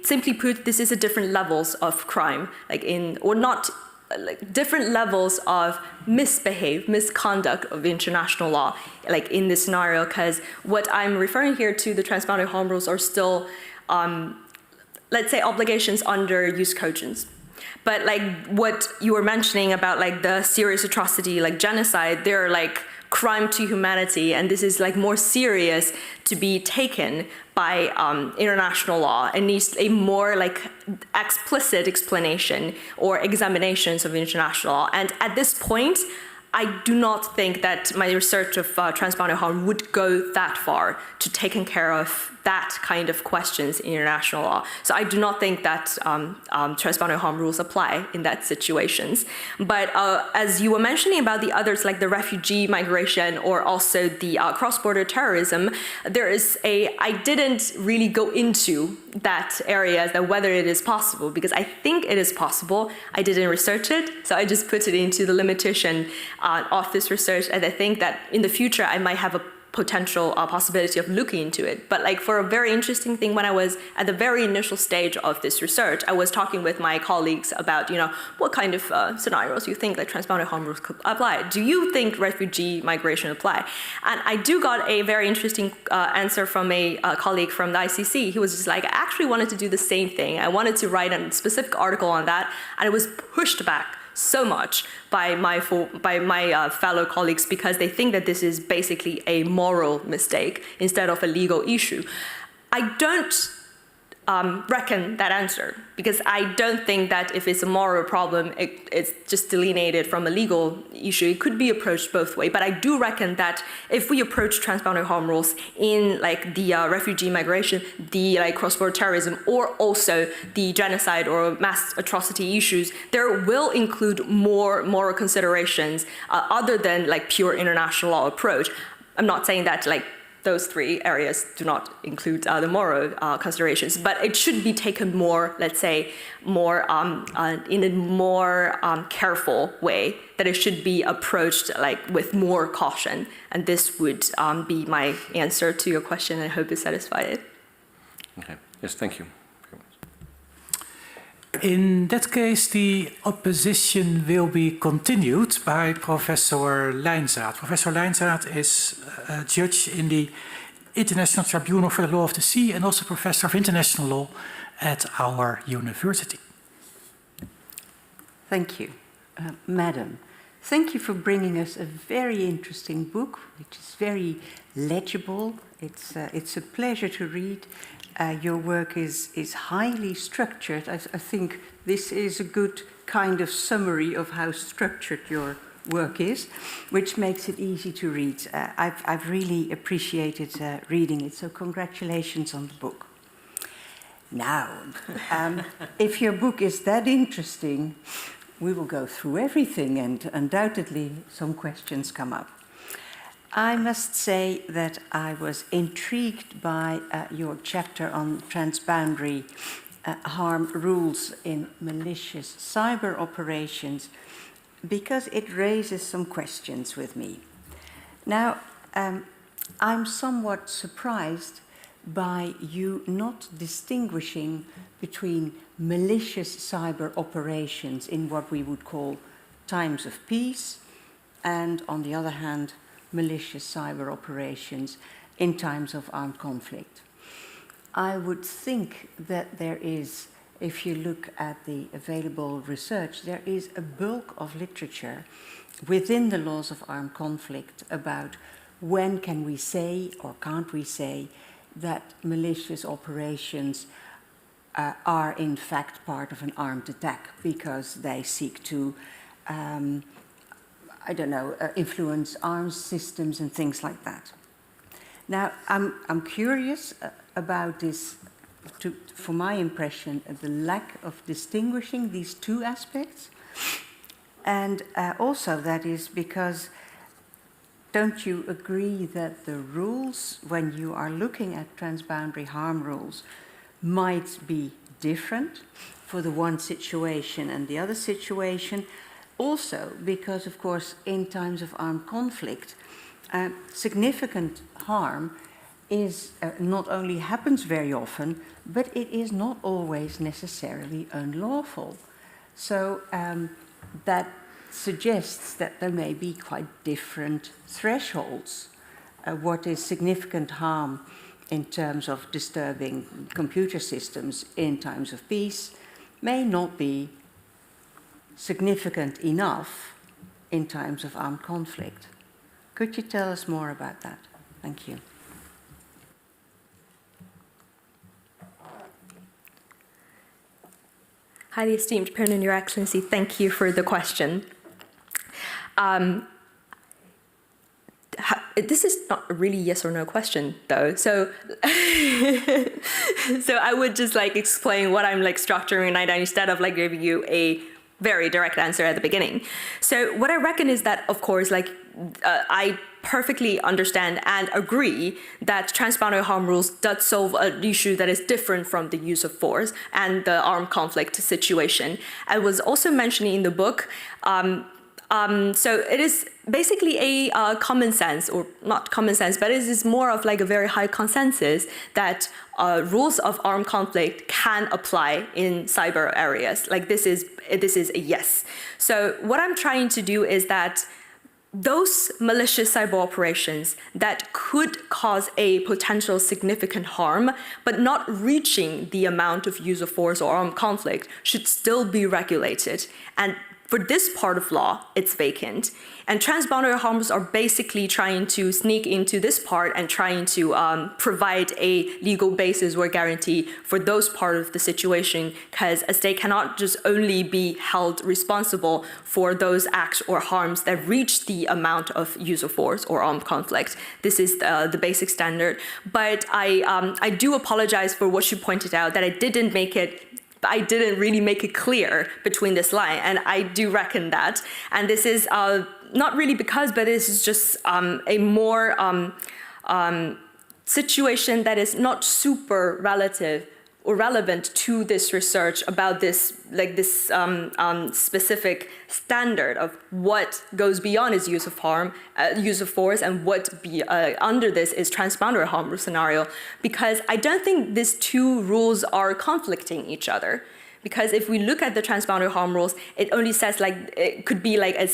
simply put, this is a different levels of crime, different levels of misconduct of international law, like in this scenario, because what I'm referring here to the transboundary harm rules are still, let's say, obligations under jus cogens. But like what you were mentioning about like the serious atrocity, like genocide, they're like crime to humanity, and this is like more serious to be taken by international law and needs a more like explicit explanation or examinations of international law. And at this point, I do not think that my research of transboundary harm would go that far to taking care of that kind of questions in international law. So I do not think that transboundary harm rules apply in that situations. But as you were mentioning about the others, like the refugee migration or also the cross-border terrorism, I didn't really go into that area, that whether it is possible, because I think it is possible. I didn't research it, so I just put it into the limitation of this research, and I think that in the future I might have a potential possibility of looking into it. But like for a very interesting thing, when I was at the very initial stage of this research, I was talking with my colleagues about, what kind of scenarios you think that transboundary harm rules could apply. Do you think refugee migration apply? And I do got a very interesting answer from a colleague from the ICC. He was just like, I actually wanted to do the same thing. I wanted to write a specific article on that, and it was pushed back so much by my fellow colleagues because they think that this is basically a moral mistake instead of a legal issue. I don't reckon that answer, because I don't think that if it's a moral problem, it's just delineated from a legal issue. It could be approached both ways. But I do reckon that if we approach transboundary harm rules in like the refugee migration, the like cross-border terrorism, or also the genocide or mass atrocity issues, there will include more moral considerations other than like pure international law approach. I'm not saying that like those three areas do not include the moral considerations, but it should be taken more, let's say, more in a more careful way, that it should be approached like with more caution. And this would be my answer to your question. I hope it satisfied it. Okay. Yes, thank you. In that case, the opposition will be continued by Professor Lijnzaad. Professor Lijnzaad is a judge in the International Tribunal for the Law of the Sea and also Professor of International Law at our university. Thank you. Madam, thank you for bringing us a very interesting book, which is very legible. It's a pleasure to read. Your work is highly structured. I think this is a good kind of summary of how structured your work is, which makes it easy to read. I've really appreciated reading it, so congratulations on the book. Now, if your book is that interesting, we will go through everything, and undoubtedly some questions come up. I must say that I was intrigued by your chapter on transboundary harm rules in malicious cyber operations, because it raises some questions with me. Now, I'm somewhat surprised by you not distinguishing between malicious cyber operations in what we would call times of peace, and on the other hand, malicious cyber operations in times of armed conflict. I would think that there is, if you look at the available research, there is a bulk of literature within the laws of armed conflict about when can we say or can't we say that malicious operations are in fact part of an armed attack because they seek to, I don't know, influence arms systems and things like that. Now, I'm curious about this, for my impression, the lack of distinguishing these two aspects. And also that is because, don't you agree that the rules, when you are looking at transboundary harm rules, might be different for the one situation and the other situation? Also because, of course, in times of armed conflict, significant harm is not only happens very often, but it is not always necessarily unlawful. So that suggests that there may be quite different thresholds. What is significant harm in terms of disturbing computer systems in times of peace may not be significant enough in times of armed conflict. Could you tell us more about that? Thank you. Highly esteemed Chairman, Your Excellency, thank you for the question. This is not a really yes or no question, though. So, so I would just like explain what I'm like structuring right now instead of like giving you a very direct answer at the beginning. So what I reckon is that, of course, like I perfectly understand and agree that transboundary harm rules does solve an issue that is different from the use of force and the armed conflict situation. I was also mentioning in the book, so it is basically a common sense, or not common sense, but it is more of like a very high consensus that rules of armed conflict can apply in cyber areas. Like this is a yes. So what I'm trying to do is that those malicious cyber operations that could cause a potential significant harm, but not reaching the amount of use of force or armed conflict, should still be regulated. And for this part of law, it's vacant. And transboundary harms are basically trying to sneak into this part and trying to provide a legal basis or guarantee for those part of the situation, because a state cannot just only be held responsible for those acts or harms that reach the amount of use of force or armed conflict. This is the basic standard. But I do apologize for what you pointed out, that I didn't really make it clear between this line, and I do reckon that. And this is not really because, but this is just a more situation that is not super relative or relevant to this research about this, like this specific standard of what goes beyond is use of harm, use of force, and what under this is transboundary harm rule scenario. Because I don't think these two rules are conflicting each other. Because if we look at the transboundary harm rules, it only says like it could be like as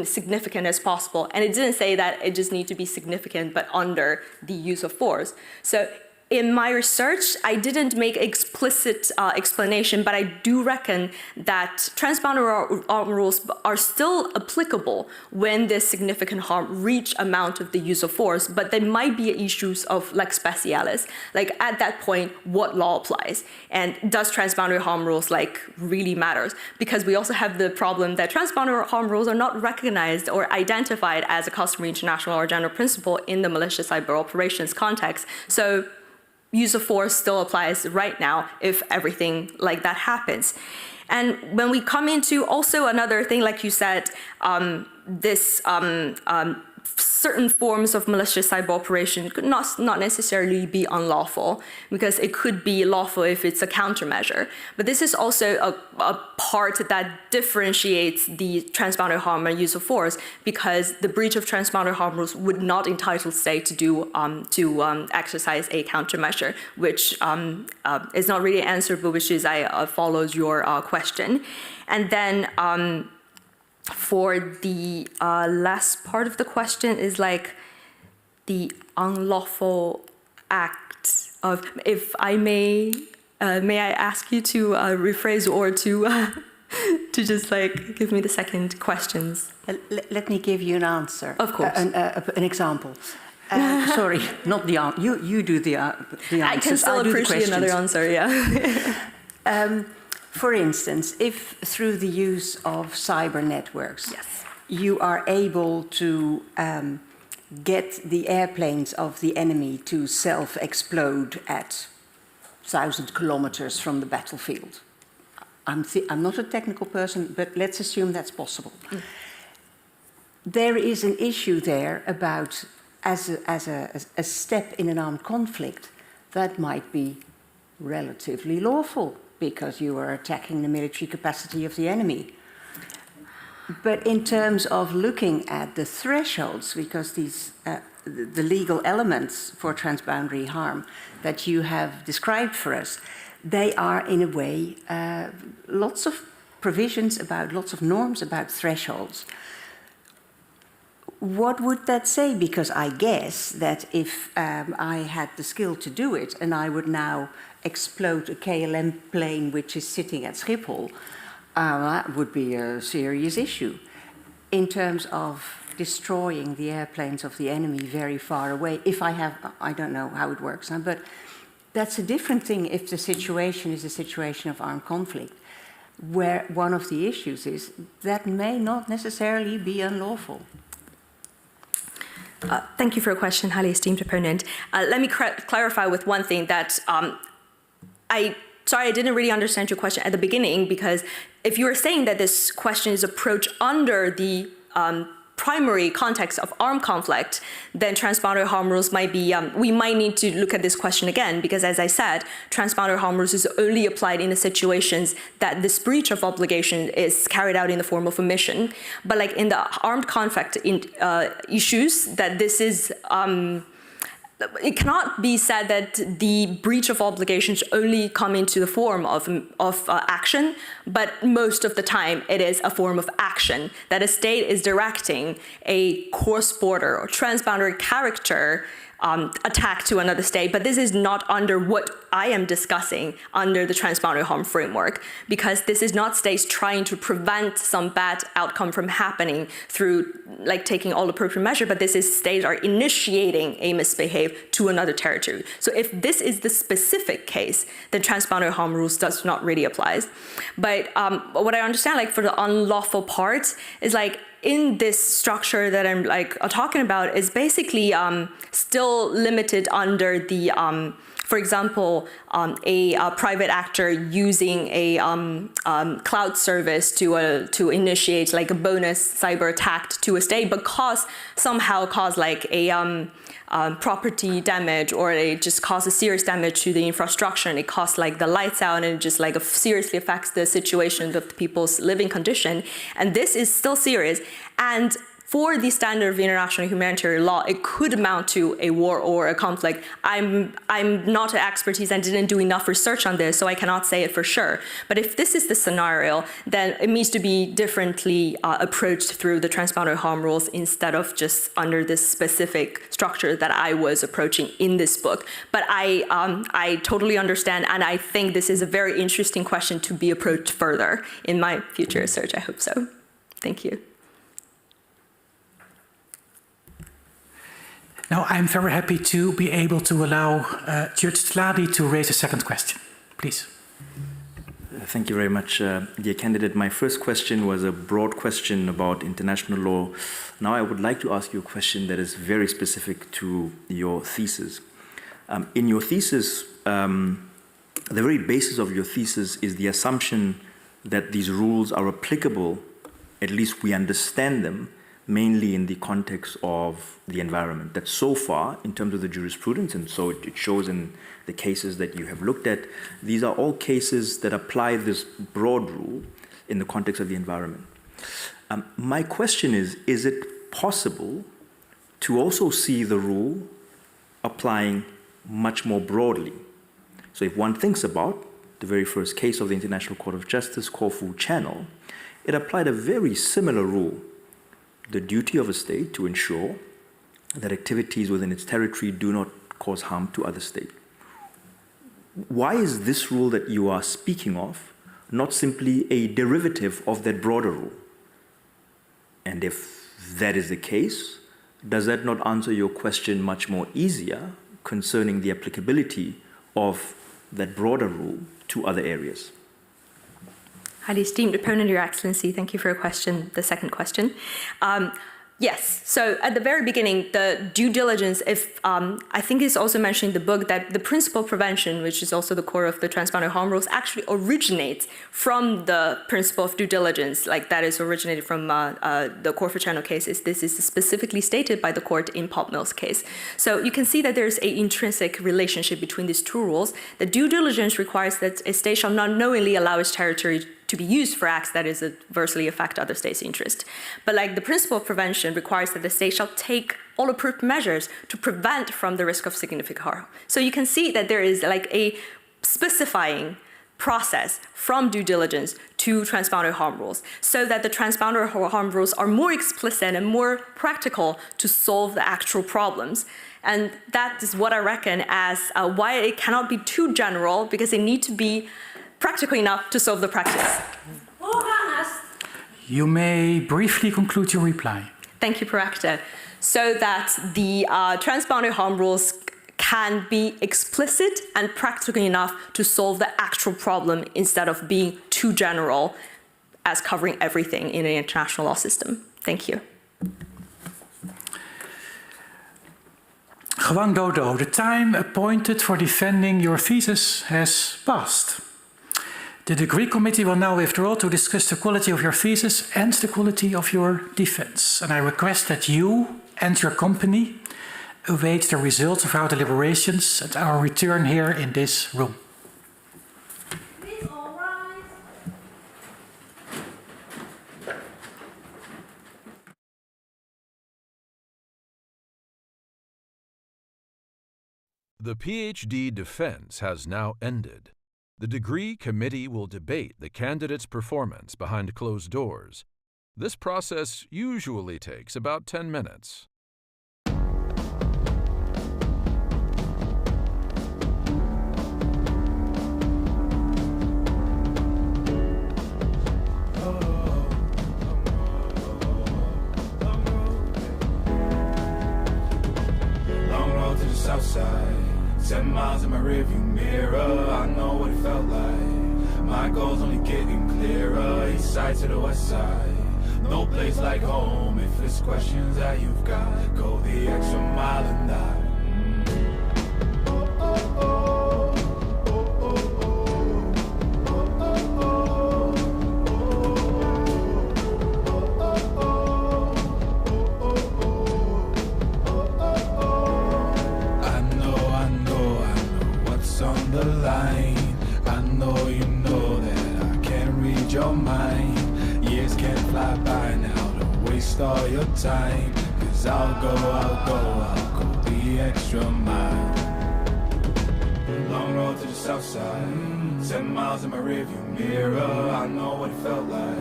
significant as possible, and it didn't say that it just needs to be significant but under the use of force. So in my research, I didn't make explicit explanation, but I do reckon that transboundary harm rules are still applicable when this significant harm reach amount of the use of force, but there might be issues of lex specialis. Like at that point, what law applies? And does transboundary harm rules like really matters? Because we also have the problem that transboundary harm rules are not recognized or identified as a customary international or general principle in the malicious cyber operations context. So use of force still applies right now if everything like that happens. And when we come into also another thing, like you said, this certain forms of malicious cyber operation could not necessarily be unlawful, because it could be lawful if it's a countermeasure. But this is also a part that differentiates the transboundary harm and use of force, because the breach of transboundary harm rules would not entitle state to do exercise a countermeasure, which is not really answered, but which is follows your question. And then for the last part of the question is like the unlawful act of, if I may I ask you to rephrase or to just like give me the second questions? Let me give you an answer. Of course. An example. Sorry, not the answer. You do the answers. I can still appreciate another answer, yeah. For instance, if through the use of cyber networks, Yes. you are able to get the airplanes of the enemy to self-explode at 1,000 kilometers from the battlefield. I'm not a technical person, but let's assume that's possible. There is an issue there about, as a step in an armed conflict, that might be relatively lawful because you are attacking the military capacity of the enemy. But in terms of looking at the thresholds, because these, the legal elements for transboundary harm that you have described for us, they are in a way lots of provisions about, lots of norms about thresholds. What would that say? Because I guess that if I had the skill to do it and I would now explode a KLM plane which is sitting at Schiphol, that would be a serious issue. In terms of destroying the airplanes of the enemy very far away, if I have, I don't know how it works, but that's a different thing if the situation is a situation of armed conflict, where one of the issues is that may not necessarily be unlawful. Thank you for your question, highly esteemed opponent. Let me clarify with one thing that sorry, I didn't really understand your question at the beginning, because if you were saying that this question is approached under the primary context of armed conflict, then transboundary harm rules might be, we might need to look at this question again, because as I said, transboundary harm rules is only applied in the situations that this breach of obligation is carried out in the form of a mission. But like in the armed conflict issues, that this is, it cannot be said that the breach of obligations only come into the form of action, but most of the time it is a form of action, that a state is directing a cross-border or transboundary character attack to another state, but this is not under what I am discussing under the transboundary harm framework, because this is not states trying to prevent some bad outcome from happening through like taking all appropriate measure, but this is states are initiating a misbehave to another territory. So if this is the specific case, then transboundary harm rules does not really apply. But what I understand, like for the unlawful part, is like in this structure that I'm like talking about is basically still limited under the, for example, a private actor using a cloud service to initiate like a bonus cyber attack to a state, but somehow cause like a property damage, or it just causes serious damage to the infrastructure, and it costs like the lights out, and it just like seriously affects the situation of the people's living condition. And this is still serious. And for the standard of international humanitarian law, it could amount to a war or a conflict. I'm not an expertise and didn't do enough research on this, so I cannot say it for sure. But if this is the scenario, then it needs to be differently approached through the transboundary harm rules instead of just under this specific structure that I was approaching in this book. But I totally understand, and I think this is a very interesting question to be approached further in my future research. I hope so. Thank you. Now, I'm very happy to be able to allow Judge Tladi to raise a second question. Please. Thank you very much, dear candidate. My first question was a broad question about international law. Now I would like to ask you a question that is very specific to your thesis. In your thesis, the very basis of your thesis is the assumption that these rules are applicable, at least we understand them, mainly in the context of the environment. That so far, in terms of the jurisprudence, and so it shows in the cases that you have looked at, these are all cases that apply this broad rule in the context of the environment. My question is it possible to also see the rule applying much more broadly? So if one thinks about the very first case of the International Court of Justice, Corfu Channel, it applied a very similar rule: the duty of a state to ensure that activities within its territory do not cause harm to other states. Why is this rule that you are speaking of not simply a derivative of that broader rule? And if that is the case, does that not answer your question much more easier concerning the applicability of that broader rule to other areas? Highly esteemed opponent, Your Excellency, thank you for your question, the second question. Yes, so at the very beginning, the due diligence, I think it's also mentioned in the book that the principal prevention, which is also the core of the transboundary harm rules, actually originates from the principle of due diligence, like that is originated from the Corfu-Channel cases. This is specifically stated by the court in Pulp Mill's case. So you can see that there's an intrinsic relationship between these two rules. The due diligence requires that a state shall not knowingly allow its territory to be used for acts that is adversely affect other states' interest. But like the principle of prevention requires that the state shall take all approved measures to prevent from the risk of significant harm. So you can see that there is like a specifying process from due diligence to transboundary harm rules, so that the transboundary harm rules are more explicit and more practical to solve the actual problems. And that is what I reckon as why it cannot be too general, because they need to be practical enough to solve the practice. You may briefly conclude your reply. Thank you, Proactor. So that the transboundary harm rules can be explicit and practical enough to solve the actual problem instead of being too general as covering everything in an international law system. Thank you. Huang Doudou, the time appointed for defending your thesis has passed. The degree committee will now withdraw to discuss the quality of your thesis and the quality of your defense. And I request that you and your company await the results of our deliberations and our return here in this room. Please all rise. The PhD defense has now ended. The degree committee will debate the candidate's performance behind closed doors. This process usually takes about 10 minutes. Long road to the south side. 10 miles in my rearview mirror, I know what it felt like. My goal's only getting clearer, east side to the west side. No place like home, if it's questions that you've got, go the extra mile and die. The line, I know you know that I can't read your mind. Years can't fly by now, don't waste all your time. Cause I'll go the extra mile. Long road to the south side, 10 miles in my rearview mirror, I know what it felt like.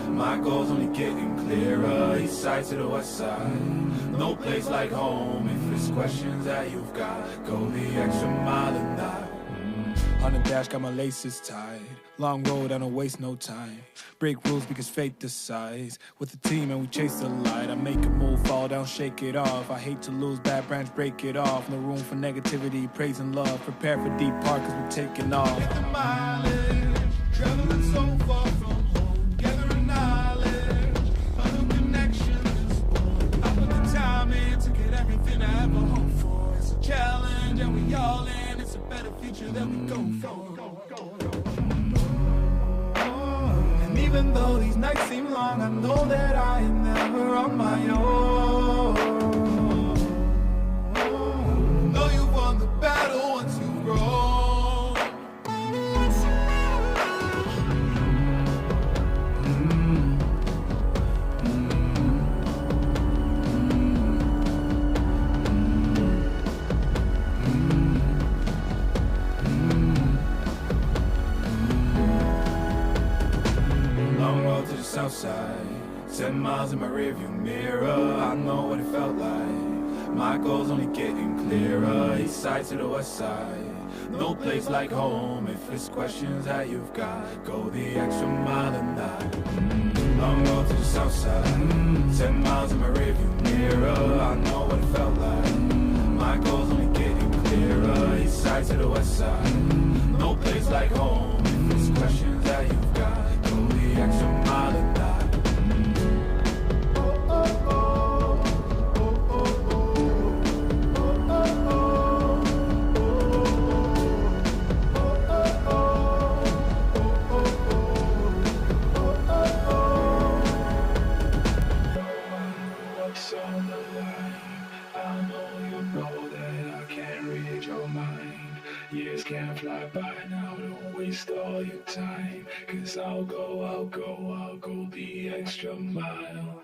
My goal's only getting clearer, east side to the west side. No place like home, if it's questions that you've got, go the extra mile and die. On the dash, got my laces tied. Long road, I don't waste no time. Break rules because fate decides. With the team and we chase the light. I make a move, fall down, shake it off. I hate to lose, bad branch, break it off. No room for negativity, praise and love. Prepare for deep part cause we're taking off. Take the mileage, traveling so far from home. Gathering knowledge, other connections. I put the time in to get everything I ever hoped for. It's a challenge and we all in. It's a better future that we go for. And even though these nights seem long, I know that I am never on my own. Know you've won the battle once you've grown. South side, 10 miles in my rearview mirror, I know what it felt like. My goal's only getting clearer, east side to the west side. No place like home, if it's questions that you've got, go the extra mile and die. Long road to the south side, 10 miles in my rearview mirror, I know to the west side. No place like home. If it's questions that you've got, go the extra mile or die. What's on the line? I know you know that I can't read your mind. Years can't fly by now, don't waste all your time. 'Cause I'll go the extra mile.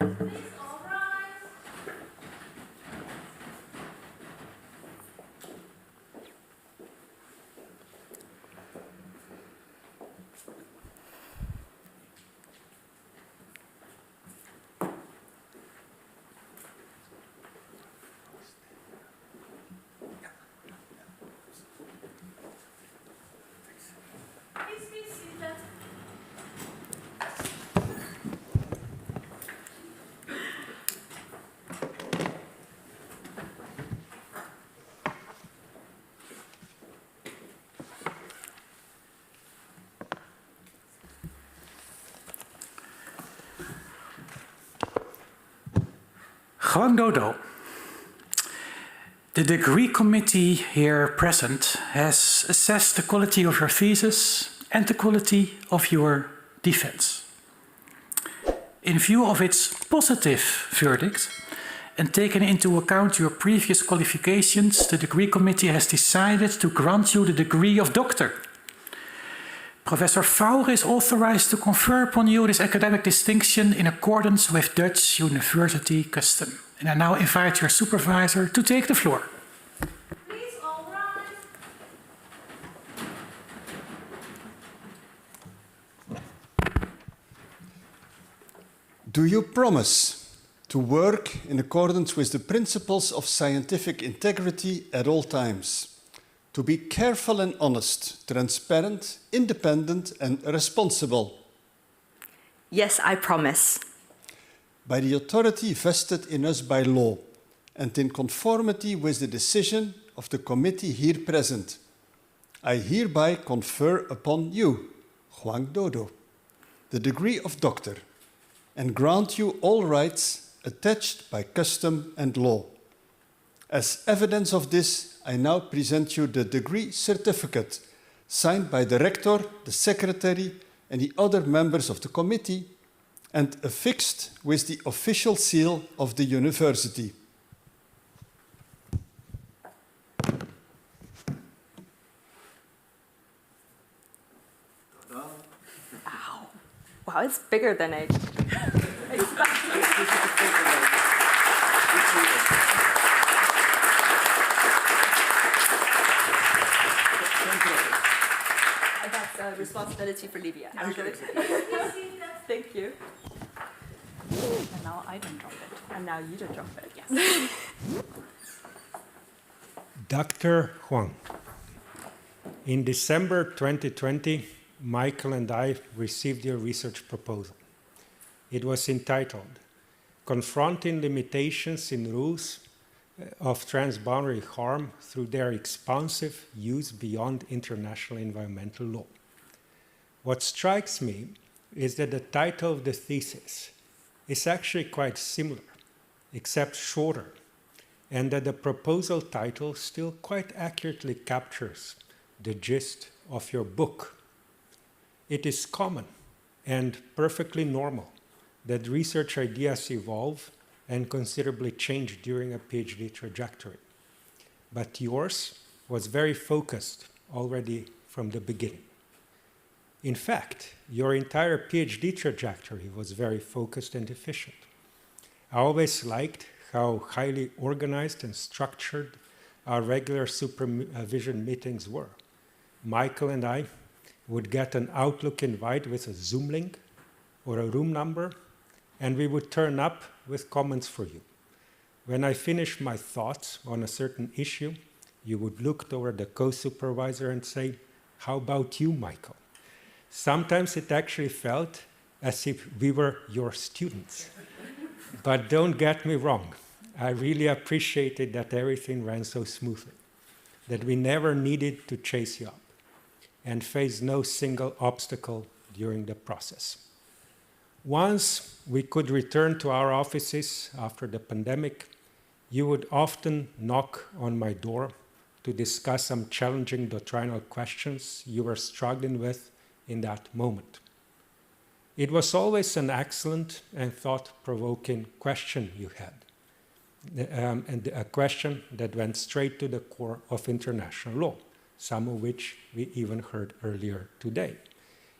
Please all rise. Please be seated. Huang Doudou. The degree committee here present has assessed the quality of your thesis and the quality of your defense. In view of its positive verdict and taking into account your previous qualifications, the degree committee has decided to grant you the degree of doctor. Professor Faure is authorized to confer upon you this academic distinction in accordance with Dutch university custom. And I now invite your supervisor to take the floor. Please all rise. Do you promise to work in accordance with the principles of scientific integrity at all times? To be careful and honest, transparent, independent, and responsible? Yes, I promise. By the authority vested in us by law, and in conformity with the decision of the committee here present, I hereby confer upon you, Huang Doudou, the degree of doctor, and grant you all rights attached by custom and law. As evidence of this, I now present you the degree certificate signed by the rector, the secretary, and the other members of the committee, and affixed with the official seal of the university. Wow. Wow, it's bigger than I expected. That's a responsibility for Livia. I'm good. Thank you. And now I don't drop it. And now you don't drop it. Yes. Dr. Huang, in December 2020, Michael and I received your research proposal. It was entitled, Confronting Limitations in Rules of Transboundary Harm Through Their Expansive Use Beyond International Environmental Law. What strikes me is that the title of the thesis is actually quite similar, except shorter, and that the proposal title still quite accurately captures the gist of your book. It is common and perfectly normal that research ideas evolve and considerably change during a PhD trajectory. But yours was very focused already from the beginning. In fact, your entire PhD trajectory was very focused and efficient. I always liked how highly organized and structured our regular supervision meetings were. Michael and I would get an Outlook invite with a Zoom link or a room number, and we would turn up with comments for you. When I finished my thoughts on a certain issue, you would look toward the co-supervisor and say, "How about you, Michael?" Sometimes it actually felt as if we were your students. But don't get me wrong, I really appreciated that everything ran so smoothly, that we never needed to chase you up, and faced no single obstacle during the process. Once we could return to our offices after the pandemic, you would often knock on my door to discuss some challenging doctrinal questions you were struggling with in that moment. It was always an excellent and thought-provoking question you had, and a question that went straight to the core of international law, some of which we even heard earlier today.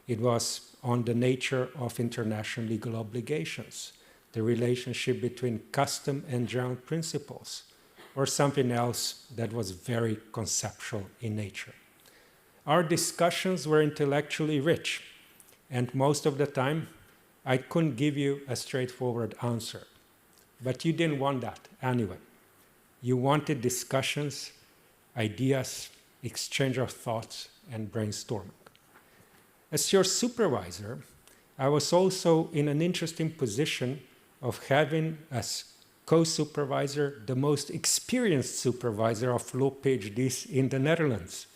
It was on the nature of international legal obligations the relationship between custom and general principles, or something else that was very conceptual in nature. Our discussions were intellectually rich, and most of the time, I couldn't give you a straightforward answer. But you didn't want that anyway. You wanted discussions, ideas, exchange of thoughts, and brainstorming. As your supervisor, I was also in an interesting position of having as co-supervisor the most experienced supervisor of law PhDs in the Netherlands,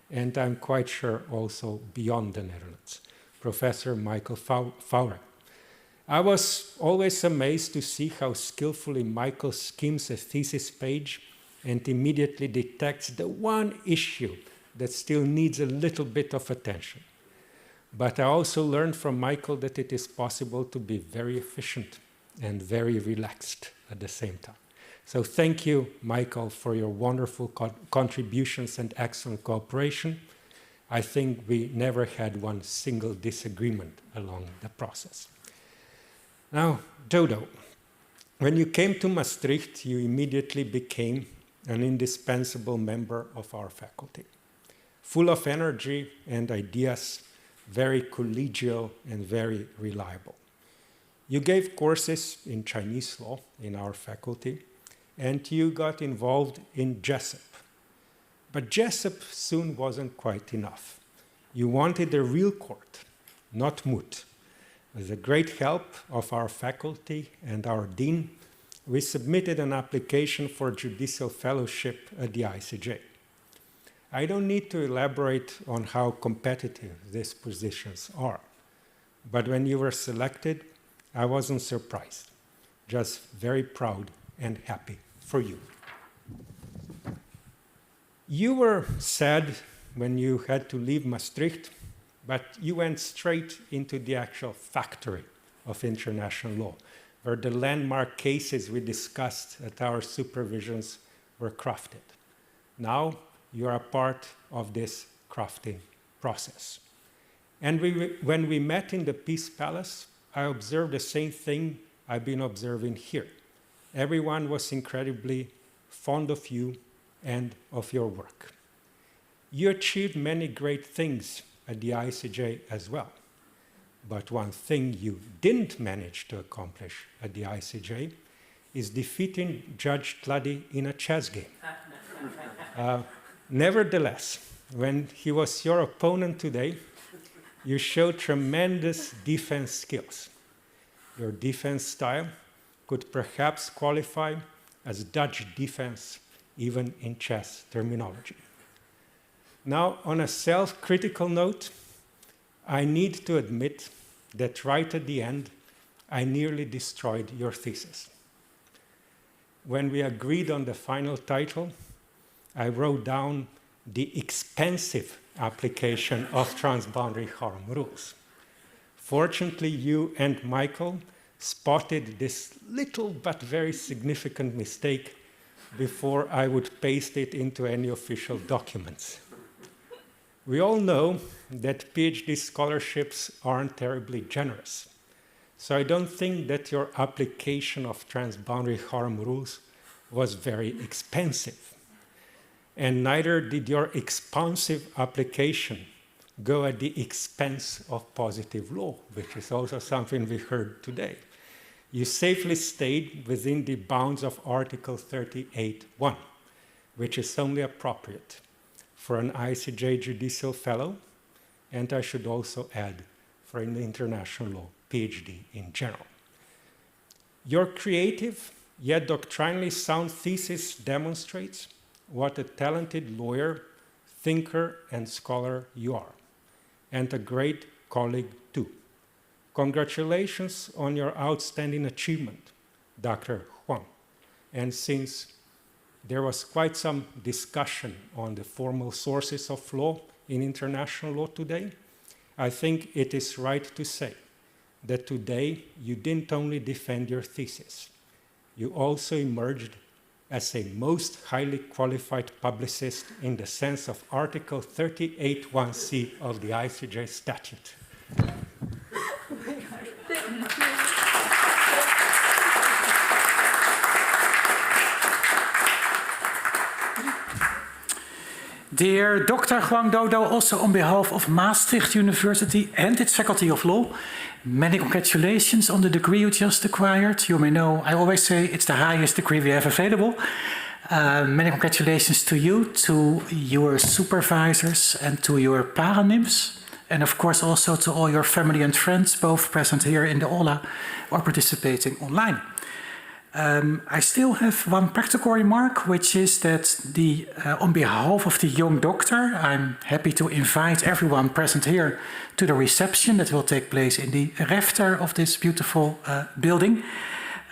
and I'm quite sure also beyond the Netherlands, Professor Michael Fowler. I was always amazed to see how skillfully Michael skims a thesis page and immediately detects the one issue that still needs a little bit of attention. But I also learned from Michael that it is possible to be very efficient and very relaxed at the same time. So thank you, Michael, for your wonderful contributions and excellent cooperation. I think we never had one single disagreement along the process. Now, Dodo, when you came to Maastricht, you immediately became an indispensable member of our faculty. Full of energy and ideas, very collegial and very reliable. You gave courses in Chinese law in our faculty, and you got involved in JESSOP. But JESSOP soon wasn't quite enough. You wanted a real court, not moot. With the great help of our faculty and our dean, we submitted an application for judicial fellowship at the ICJ. I don't need to elaborate on how competitive these positions are, but when you were selected, I wasn't surprised, just very proud and happy for you. You were sad when you had to leave Maastricht, but you went straight into the actual factory of international law, where the landmark cases we discussed at our supervisions were crafted. Now you are a part of this crafting process. And when we met in the Peace Palace, I observed the same thing I've been observing here. Everyone was incredibly fond of you and of your work. You achieved many great things at the ICJ as well. But one thing you didn't manage to accomplish at the ICJ is defeating Judge Tladi in a chess game. Nevertheless, when he was your opponent today, you showed tremendous defense skills. Your defense style could perhaps qualify as Dutch defense, even in chess terminology. Now, on a self-critical note, I need to admit that right at the end, I nearly destroyed your thesis. When we agreed on the final title, I wrote down the expensive application of transboundary harm rules. Fortunately, you and Michael spotted this little but very significant mistake before I would paste it into any official documents. We all know that PhD scholarships aren't terribly generous. So I don't think that your application of transboundary harm rules was very expensive. And neither did your expansive application go at the expense of positive law, which is also something we heard today. You safely stayed within the bounds of Article 38(1), which is only appropriate for an ICJ judicial fellow, and I should also add, for an international law PhD in general. Your creative, yet doctrinally sound thesis demonstrates what a talented lawyer, thinker, and scholar you are, and a great colleague too. Congratulations on your outstanding achievement, Dr. Huang. And since there was quite some discussion on the formal sources of law in international law today, I think it is right to say that today you didn't only defend your thesis, you also emerged as a most highly qualified publicist in the sense of Article 38(1)(c) of the ICJ statute. Dear Dr. Huang Doudou, also on behalf of Maastricht University and its Faculty of Law, many congratulations on the degree you just acquired. You may know, I always say it's the highest degree we have available. Many congratulations to you, to your supervisors and to your paranims, and of course also to all your family and friends, both present here in the aula or participating online. I still have one practical remark, which is that on behalf of the young doctor, I'm happy to invite everyone present here to the reception that will take place in the rafter of this beautiful building.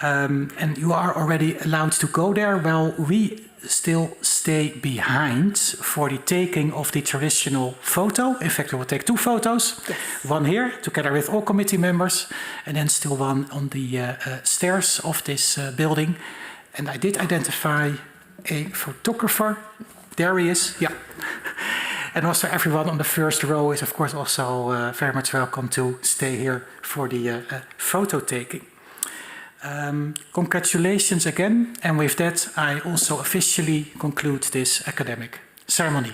And you are already allowed to go there, while we still stay behind for the taking of the traditional photo. In fact, we will take 2 photos. Yes. One here, together with all committee members, and then still one on the stairs of this building. And I did identify a photographer. There he is, yeah. And also everyone on the first row is, of course, also very much welcome to stay here for the photo taking. Congratulations again, and with that I also officially conclude this academic ceremony.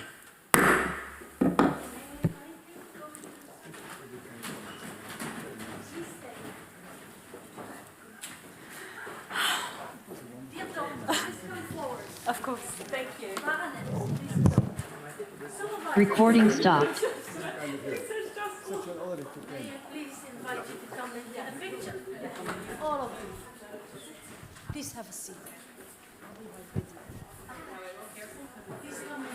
Of course, thank you. Recording stopped. Please invite you to come and get a picture. All of you. Please have a seat. Please come